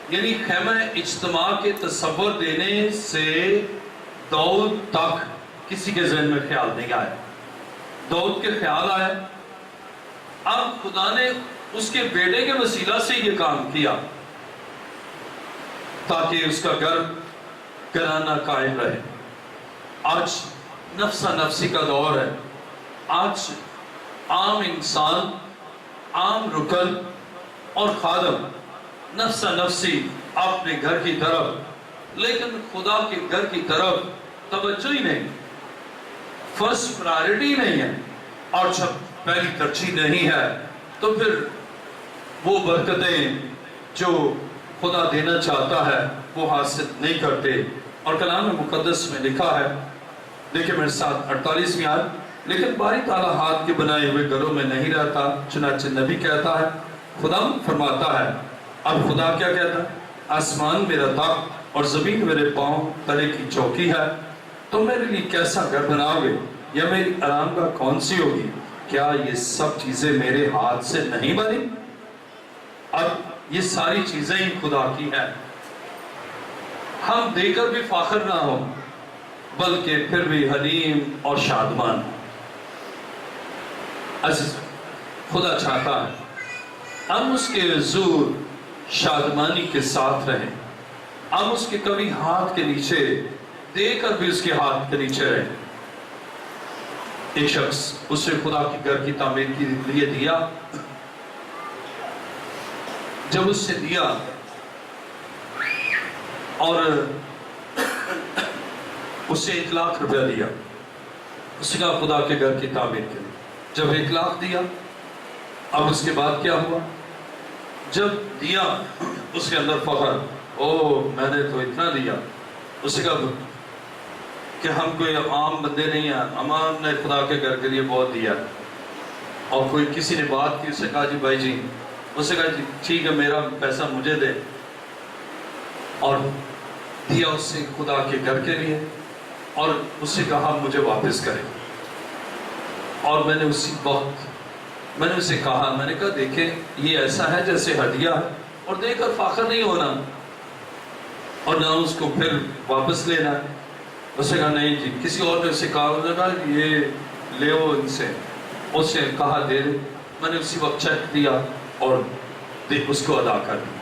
یعنی خیمہ اجتماع کے تصور دینے سے داؤد تک کسی کے ذہن میں خیال نہیں آیا۔ داؤد کے خیال آیا، اب خدا نے اس کے بیٹے کے وسیلہ سے یہ کام کیا تاکہ اس کا گھر گھرانہ قائم رہے۔ آج نفسا نفسی کا دور ہے، آج عام انسان، عام رکن اور خادم نفسا نفسی اپنے گھر کی طرف، لیکن خدا کے گھر کی طرف توجہ ہی نہیں، فرسٹ پرائرٹی نہیں ہے۔ اور جب پہلی ترجیح نہیں ہے تو پھر وہ برکتیں جو خدا دینا چاہتا ہے وہ حاصل نہیں کرتے. اور کلام مقدس میں لکھا ہے، دیکھیں میرے ساتھ 48ویں آیت، لیکن باری تعالیٰ ہاتھ کے بنائے ہوئے گھروں میں نہیں رہتا. چنانچہ نبی کہتا ہے، خدا فرماتا ہے. اب خدا کیا کہتا ہے؟ آسمان میرا تخت اور زمین میرے پاؤں تلے کی چوکی ہے. تم میرے لیے کیسا گھر بناؤ گے یا میری آرام گاہ کون سی ہوگی؟ کیا یہ سب چیزیں میرے ہاتھ سے نہیں بنی؟ اب یہ ساری چیزیں ہی خدا کی ہیں. ہم دے کر بھی فاخر نہ ہو بلکہ پھر بھی حلیم اور شادمان. عزیز، خدا چاہتا ہے ہم اس کے حضور شادمانی کے ساتھ رہیں. ہم اس کے کبھی ہاتھ کے نیچے دے کر بھی اس کے ہاتھ کے نیچے رہیں. ایک شخص اسے خدا کی گھر کی تعمیر کے لیے دیا. جب اس سے دیا اور اسے 1 لاکھ روپیہ دیا، اس نے کہا خدا کے گھر کی تعمیر کے لیے. جب 1 لاکھ دیا، اب اس کے بعد کیا ہوا؟ جب دیا اس کے اندر فخر، میں نے تو اتنا دیا. اس نے کہا کہ ہم کوئی عام بندے نہیں ہیں، ہم نے خدا کے گھر کے لیے بہت دیا. اور کوئی کسی نے بات کی، اس نے کہا جی بھائی جی، اس نے کہا جی ٹھیک ہے میرا پیسہ مجھے دے. اور دیا اس سے خدا کے گھر کے لیے اور اس سے کہا مجھے واپس کرے. اور میں نے اسی وقت میں نے اسے کہا، میں نے کہا دیکھیں یہ ایسا ہے جیسے ہدیہ ہے اور دے کر فاخر نہیں ہونا اور نہ اس کو پھر واپس لینا. اس نے کہا نہیں جی. کسی اور نے اسے کہا، انہوں نے کہا یہ لے ہو ان سے. اس نے کہا دے دے. میں نے اسی وقت چیک دیا اور اس کو ادا کر دیا.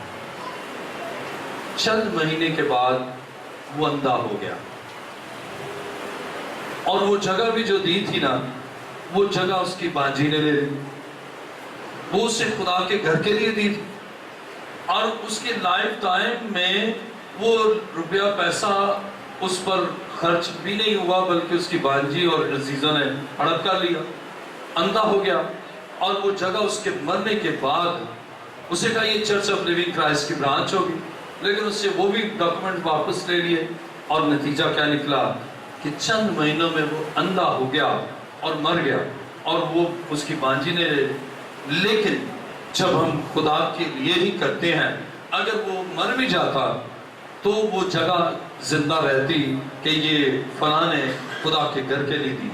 چند مہینے کے بعد وہ اندھا ہو گیا اور وہ جگہ بھی جو دی تھی نا، وہ جگہ اس کی بانجی نے لے لی. وہ اسے خدا کے گھر کے لیے دی تھی اور اس کے لائف ٹائم میں وہ روپیہ پیسہ اس پر خرچ بھی نہیں ہوا بلکہ اس کی بانجی اور عزیزوں نے ہڑپ کر لیا. اندھا ہو گیا اور وہ جگہ اس کے مرنے کے بعد اسے کہا یہ چرچ آف لیونگ کرائسٹ کی برانچ ہوگی، لیکن اس سے وہ بھی ڈاکومنٹ واپس لے لیے. اور نتیجہ کیا نکلا کہ چند مہینوں میں وہ اندھا ہو گیا اور مر گیا. اور وہ اس کی بانجی نے لیکن جب ہم خدا کے لیے ہی کرتے ہیں، اگر وہ مر بھی جاتا تو وہ جگہ زندہ رہتی کہ یہ فلاں نے خدا کے گھر کے لیے دی.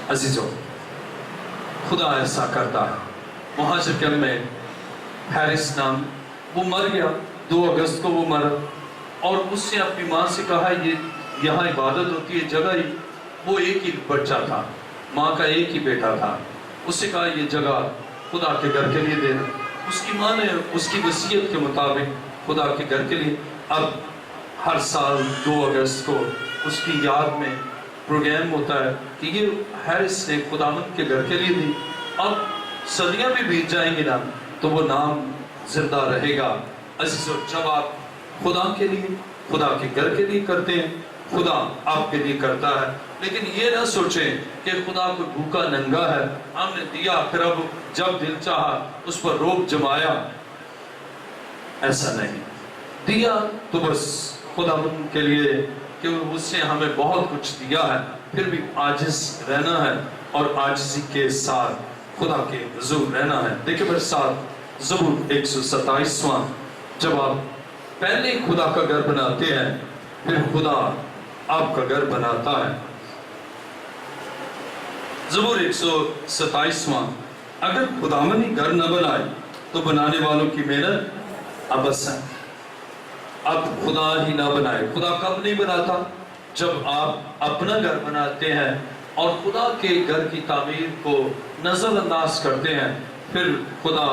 عزیزو، خدا ایسا کرتا ہے. مہاجر کیمپ میں ہیرس نام، وہ مر گیا 2 اگست کو وہ مرا اور اس سے اپنی ماں سے کہا یہ یہاں عبادت ہوتی ہے جگہ ہی. وہ ایک ہی بچہ تھا، ماں کا ایک ہی بیٹا تھا. اس سے کہا یہ جگہ خدا کے گھر کے لیے دینا. اس کی ماں نے اس کی وصیت کے مطابق خدا کے گھر کے لیے. اب ہر سال 2 اگست کو اس کی یاد میں پروگرام ہوتا ہے کہ یہ ہیرس نے خداوند کے گھر کے لیے دی. اب صدیاں بھی بیت جائیں گی نا تو وہ نام زندہ رہے گا. عزیزو، جب آپ خدا کے لیے، خدا کے گھر کے لیے کرتے ہیں، خدا آپ کے لیے کرتا ہے. لیکن یہ نہ سوچیں کہ خدا کو بھوکا ننگا ہے، ہم نے دیا پھر اب جب دل چاہا اس پر روب جمایا. ایسا نہیں. دیا تو بس خدا کے لیے کہ اس سے ہمیں بہت کچھ دیا ہے، پھر بھی عاجز رہنا ہے اور عاجزی کے ساتھ خدا کے حضور رہنا ہے. دیکھیں میرے ساتھ زبور 127واں. جب آپ پہلے خدا کا گھر بناتے ہیں پھر خدا آپ کا گھر بناتا ہے. زبور 127واں. اگر خداوندی گھر نہ بنائے تو بنانے والوں کی محنت ابس ہے. اب خدا ہی نہ بنائے. خدا کب نہیں بناتا؟ جب آپ اپنا گھر بناتے ہیں اور خدا کے گھر کی تعمیر کو نظر انداز کرتے ہیں، پھر خدا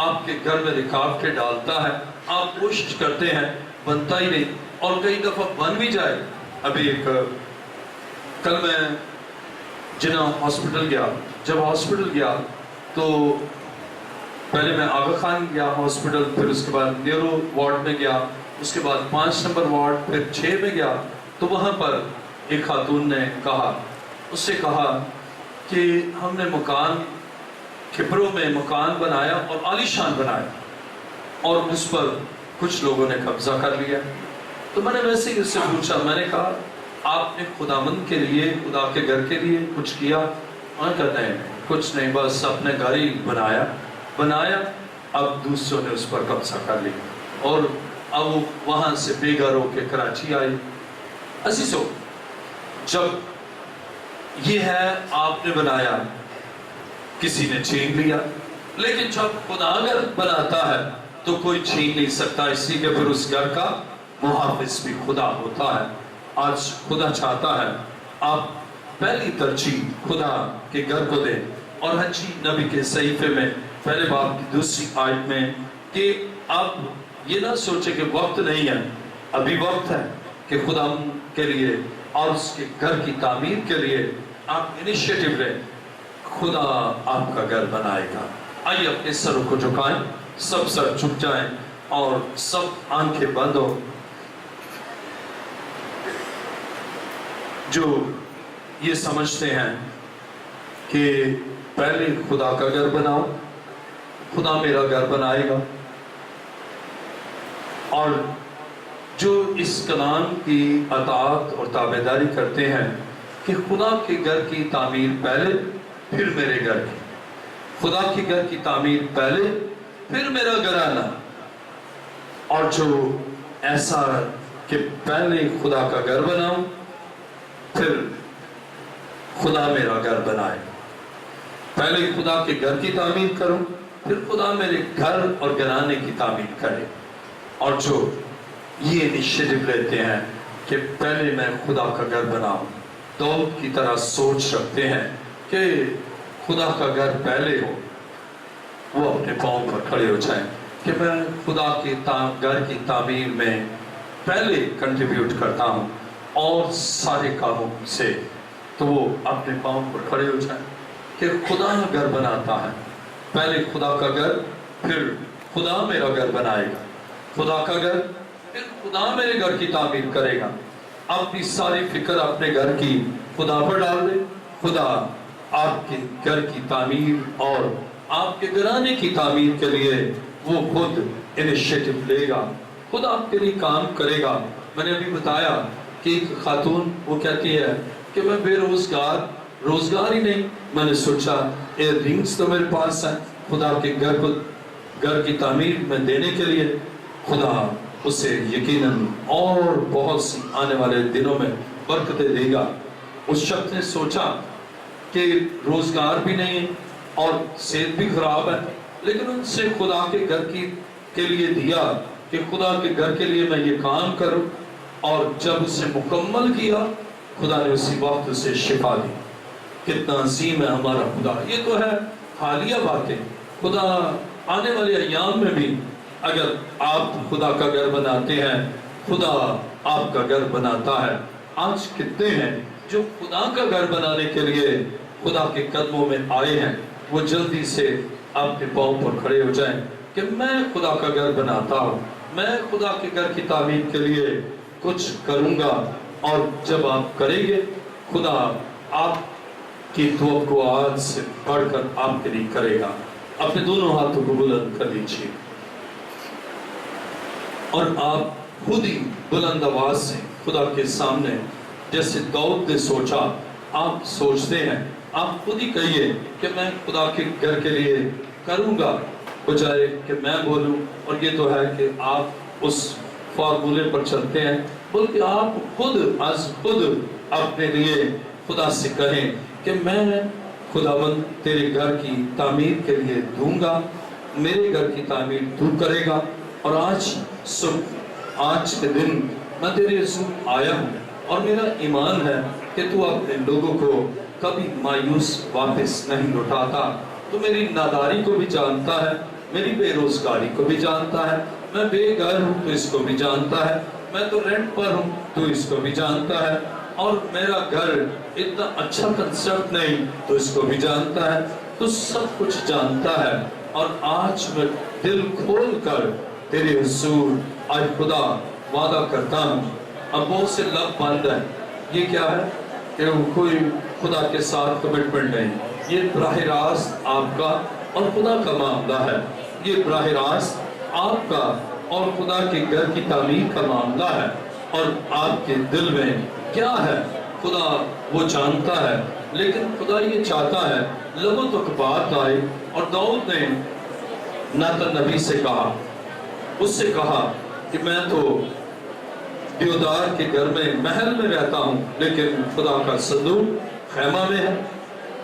آپ کے گھر میں رکاوٹیں ڈالتا ہے. آپ کوشش کرتے ہیں، بنتا ہی نہیں. اور کئی دفعہ بن بھی جائے. ابھی کل میں جناح ہاسپٹل گیا. جب ہاسپٹل گیا تو پہلے میں آغا خان گیا ہاسپٹل، پھر اس کے بعد نیورو وارڈ میں گیا، اس کے بعد 5 نمبر وارڈ، پھر 6 میں گیا. تو وہاں پر ایک خاتون نے کہا، اس سے کہا کہ ہم نے مکان کھپروں میں مکان بنایا اور عالیشان بنایا اور اس پر کچھ لوگوں نے قبضہ کر لیا. تو میں نے ویسے ہی اس سے پوچھا, میں نے کہا آپ نے خداوند کے لیے, خدا کے گھر کے لیے کچھ کیا؟ میں کہتا ہے کچھ نہیں, بس اپنے گھر ہی بنایا, اب دوسروں نے اس پر قبضہ کر لیا اور اب وہ وہاں سے بے گھر ہو کے کراچی آئی. عزیزو, جب یہ ہے آپ نے بنایا, کسی نے چھین لیا, لیکن جب خدا گھر بناتا ہے تو کوئی چھین نہیں سکتا, اس لیے کہ پھر اس گھر کا محافظ بھی خدا ہوتا ہے. آج خدا چاہتا ہے آپ پہلی ترجیح خدا کے گھر کو دیں. اور حجی نبی کے صحیفے میں پہلے باب کی 2 آیت میں کہ آپ یہ نہ سوچے کہ وقت نہیں ہے, ابھی وقت ہے کہ خدا کے لیے اور اس کے گھر کی تعمیر کے لیے آپ انیشیٹو لیں, خدا آپ کا گھر بنائے گا. آئیے اپنے سروں کو جھکائیں, سب سر جھک جائیں اور سب آنکھیں بند ہو. جو یہ سمجھتے ہیں کہ پہلے خدا کا گھر بناؤ, خدا میرا گھر بنائے گا, اور جو اس کلام کی اطاعت اور تابعداری کرتے ہیں کہ خدا کے گھر کی تعمیر پہلے پھر میرے گھر کی, خدا کے گھر کی تعمیر پہلے پھر میرا گھرانہ, اور جو ایسا کہ پہلے خدا کا گھر بناؤں پھر خدا میرا گھر بنائے, پہلے خدا کے گھر کی تعمیر کروں پھر خدا میرے گھر اور گھرانے کی تعمیر کرے. اور جو یہ انیشیٹو لیتے ہیں کہ پہلے میں خدا کا گھر بناؤں, داؤد کی طرح سوچ رکھتے ہیں کہ خدا کا گھر پہلے ہو, وہ اپنے پاؤں پر کھڑے ہو جائیں کہ میں خدا کے گھر کی تعمیر میں پہلے کنٹریبیوٹ کرتا ہوں اور سارے کاموں سے, تو وہ اپنے پاؤں پر کھڑے ہو جائیں کہ خدا گھر بناتا ہے, پہلے خدا کا گھر پھر خدا میرا گھر بنائے گا, خدا کا گھر پھر خدا میرے گھر کی تعمیر کرے گا. اپنی ساری فکر اپنے گھر کی خدا پر ڈال دے, خدا آپ کے گھر کی تعمیر اور آپ کے گھرانے کی تعمیر کے لیے وہ خود انیشیٹو لے گا, خود آپ کے لیے کام کرے گا. میں نے ابھی بتایا کہ ایک خاتون وہ کہتی ہے کہ میں بے روزگار ہی نہیں, میں نے سوچا ایئر رنگز تو میرے پاس ہیں, خدا کے گھر کی تعمیر میں دینے کے لیے خدا اسے یقیناً اور بہت سی آنے والے دنوں میں برکتیں دے گا. اس شخص نے سوچا کہ روزگار بھی نہیں اور صحت بھی خراب ہے, لیکن ان سے خدا کے گھر کے لیے دیا کہ خدا کے گھر کے لیے میں یہ کام کروں, اور جب اسے مکمل کیا خدا نے اسی وقت اسے شفا دی. کتنا عظیم ہے ہمارا خدا. یہ تو ہے حالیہ باتیں, خدا آنے والے ایام میں بھی اگر آپ خدا کا گھر بناتے ہیں, خدا آپ کا گھر بناتا ہے. آج کتنے ہیں جو خدا کا گھر بنانے کے لیے خدا کے قدموں میں آئے ہیں, وہ جلدی سے آپ کے پاؤں پر کھڑے ہو جائیں کہ میں خدا کا گھر بناتا ہوں, میں خدا کے گھر کی تعمیر کے لیے کچھ کروں گا. اور جب آپ کریں گے خدا آپ کی توقعات سے بڑھ کر آپ کے لیے کرے گا. اپنے دونوں ہاتھوں کو بلند کر لیجیے اور آپ خود ہی بلند آواز سے خدا کے سامنے, جیسے داؤد نے سوچا, آپ سوچتے ہیں, آپ خود ہی کہیے کہ میں خدا کے گھر کے لیے کروں گا, بجائے کہ میں بولوں. اور یہ تو ہے کہ آپ اس فارمولے پر چلتے ہیں, بلکہ آپ خود اپنے لیے خدا سے کہیں کہ میں خداوند تیرے گھر کی تعمیر کے لیے دوں گا, میرے گھر کی تعمیر تو کرے گا. اور آج کے دن میں تیرے حضور آیا ہوں اور میرا ایمان ہے کہ تو اپنے لوگوں کو کبھی مایوس واپس نہیں لوٹاتا. تو میری ناداری کو بھی جانتا ہے, میری بے روزگاری کو بھی جانتا ہے, میں بے گھر ہوں تو اس کو بھی جانتا ہے, میں تو رینٹ پر ہوں تو اس کو بھی جانتا ہے, اور میرا گھر اتنا اچھا کنسرٹ نہیں تو اس کو بھی جانتا ہے. تو سب کچھ جانتا ہے. اور آج میں دل کھول کر تیرے حضور آج خدا وعدہ کرتا ہوں. اب بہت سے لب بند ہے, یہ کیا ہے کہ کوئی خدا کے ساتھ کمٹمنٹ نہیں، یہ براہ راست آپ کا اور خدا کا معاملہ ہے، یہ براہ راست آپ کا اور خدا کے گھر کی تعمیر کا معاملہ ہے، اور آپ کے دل میں کیا ہے خدا وہ جانتا ہے، لیکن خدا یہ چاہتا ہے لوگوں تک بات آئے۔ اور داؤد نے ناتن نبی سے کہا، اس سے کہا کہ میں تو دیودار کے گھر میں محل میں رہتا ہوں، لیکن خدا کا صندوق خیمہ میں ہے۔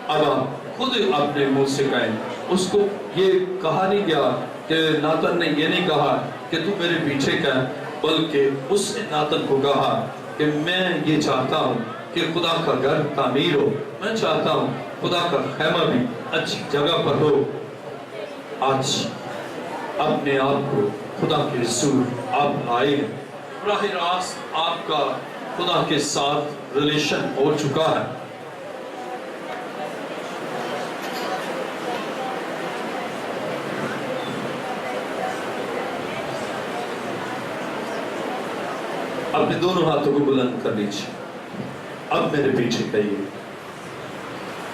اب آپ خود اپنے منہ سے کہیں، اس کو یہ کہا نہیں گیا کہ ناتن نے یہ نہیں کہا کہ تو میرے پیچھے کہہ، بلکہ اس نے ناتن کو کہا کہ میں یہ چاہتا ہوں کہ خدا کا گھر تعمیر ہو، میں چاہتا ہوں خدا کا خیمہ بھی اچھی جگہ پر ہو۔ آج اپنے آپ کو خدا کے حضور آپ آئے ہیں، براہ راست آپ کا خدا کے ساتھ ریلیشن ہو چکا ہے۔ اپنے دونوں ہاتھوں کو بلند کر لیجیے، اب میرے پیچھے کہیے،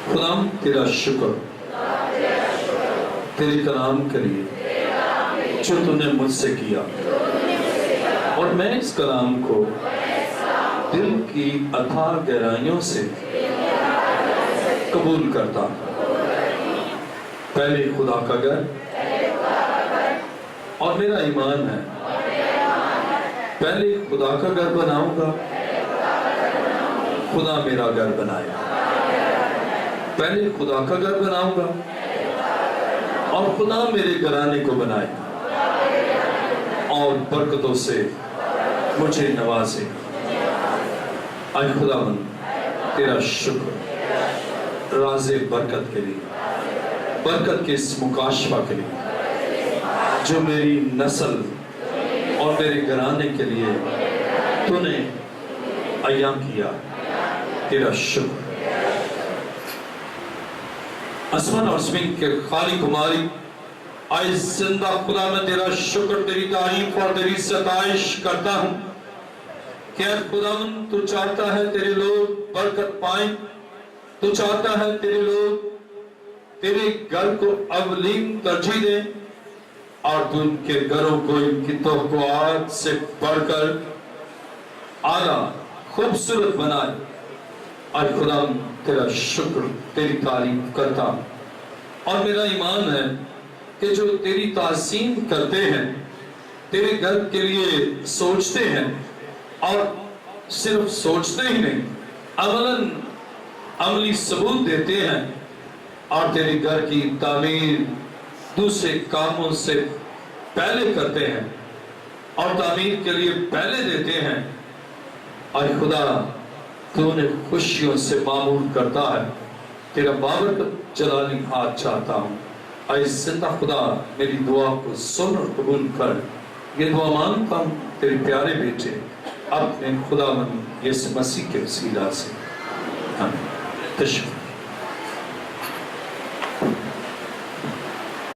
خدا تیرا شکر تیرے کلام کے لیے جو تو نے مجھ سے کیا، اور میں اس کلام کو دل کی اتھاہ گہرائیوں سے قبول کرتا ہوں۔ پہلے خدا کا گھر، اور میرا ایمان ہے پہلے خدا کا گھر بناؤں گا، خدا میرا گھر بنائے گا۔ پہلے خدا کا گھر بناؤں گا اور خدا میرے گھرانے کو بنائے گا، اور برکتوں سے مجھے نوازے گا۔ اے خداوند تیرا شکر راز برکت کے لیے، برکت کے اس مکاشفہ کے لیے جو میری نسل اور میرے گھرانے کے لیے تو نے عیاں کیا، تیرا شکر۔ آسمان اور زمین کے خالق و مالک، اے زندہ خدا میں تیرا شکر، تیری تعریف اور تیری ستائش کرتا ہوں کہ اے خداوند تو چاہتا ہے تیرے لوگ برکت پائیں، تو چاہتا ہے تیرے لوگ تیرے گھر کو اولین ترجیح دیں، اور تو ان کے گھروں کو ان کی توقعات سے بڑھ کر اعلیٰ خوبصورت بنائے۔ اے خدا تیرا شکر، تیری تعریف کرتا ہوں، اور میرا ایمان ہے کہ جو تیری تعظیم کرتے ہیں، تیرے گھر کے لیے سوچتے ہیں، اور صرف سوچتے ہی نہیں، عملاً عملی ثبوت دیتے ہیں، اور تیرے گھر کی تعمیر دوسرے کاموں سے پہلے کرتے ہیں اور تعمیر کے لیے پہلے دیتے ہیں۔ اے خدا تو انہیں خوشیوں سے معمول کرتا ہے، تیرا بابرکت جلالی ہاتھ چاہتا ہوں۔ اے زندہ خدا میری دعا کو سن اور قبول کر، یہ دعا مانگتا ہوں تیرے پیارے بیٹے اپنے خداوند یسوع مسیح کے وسیلہ سے، آمین۔ تشکر۔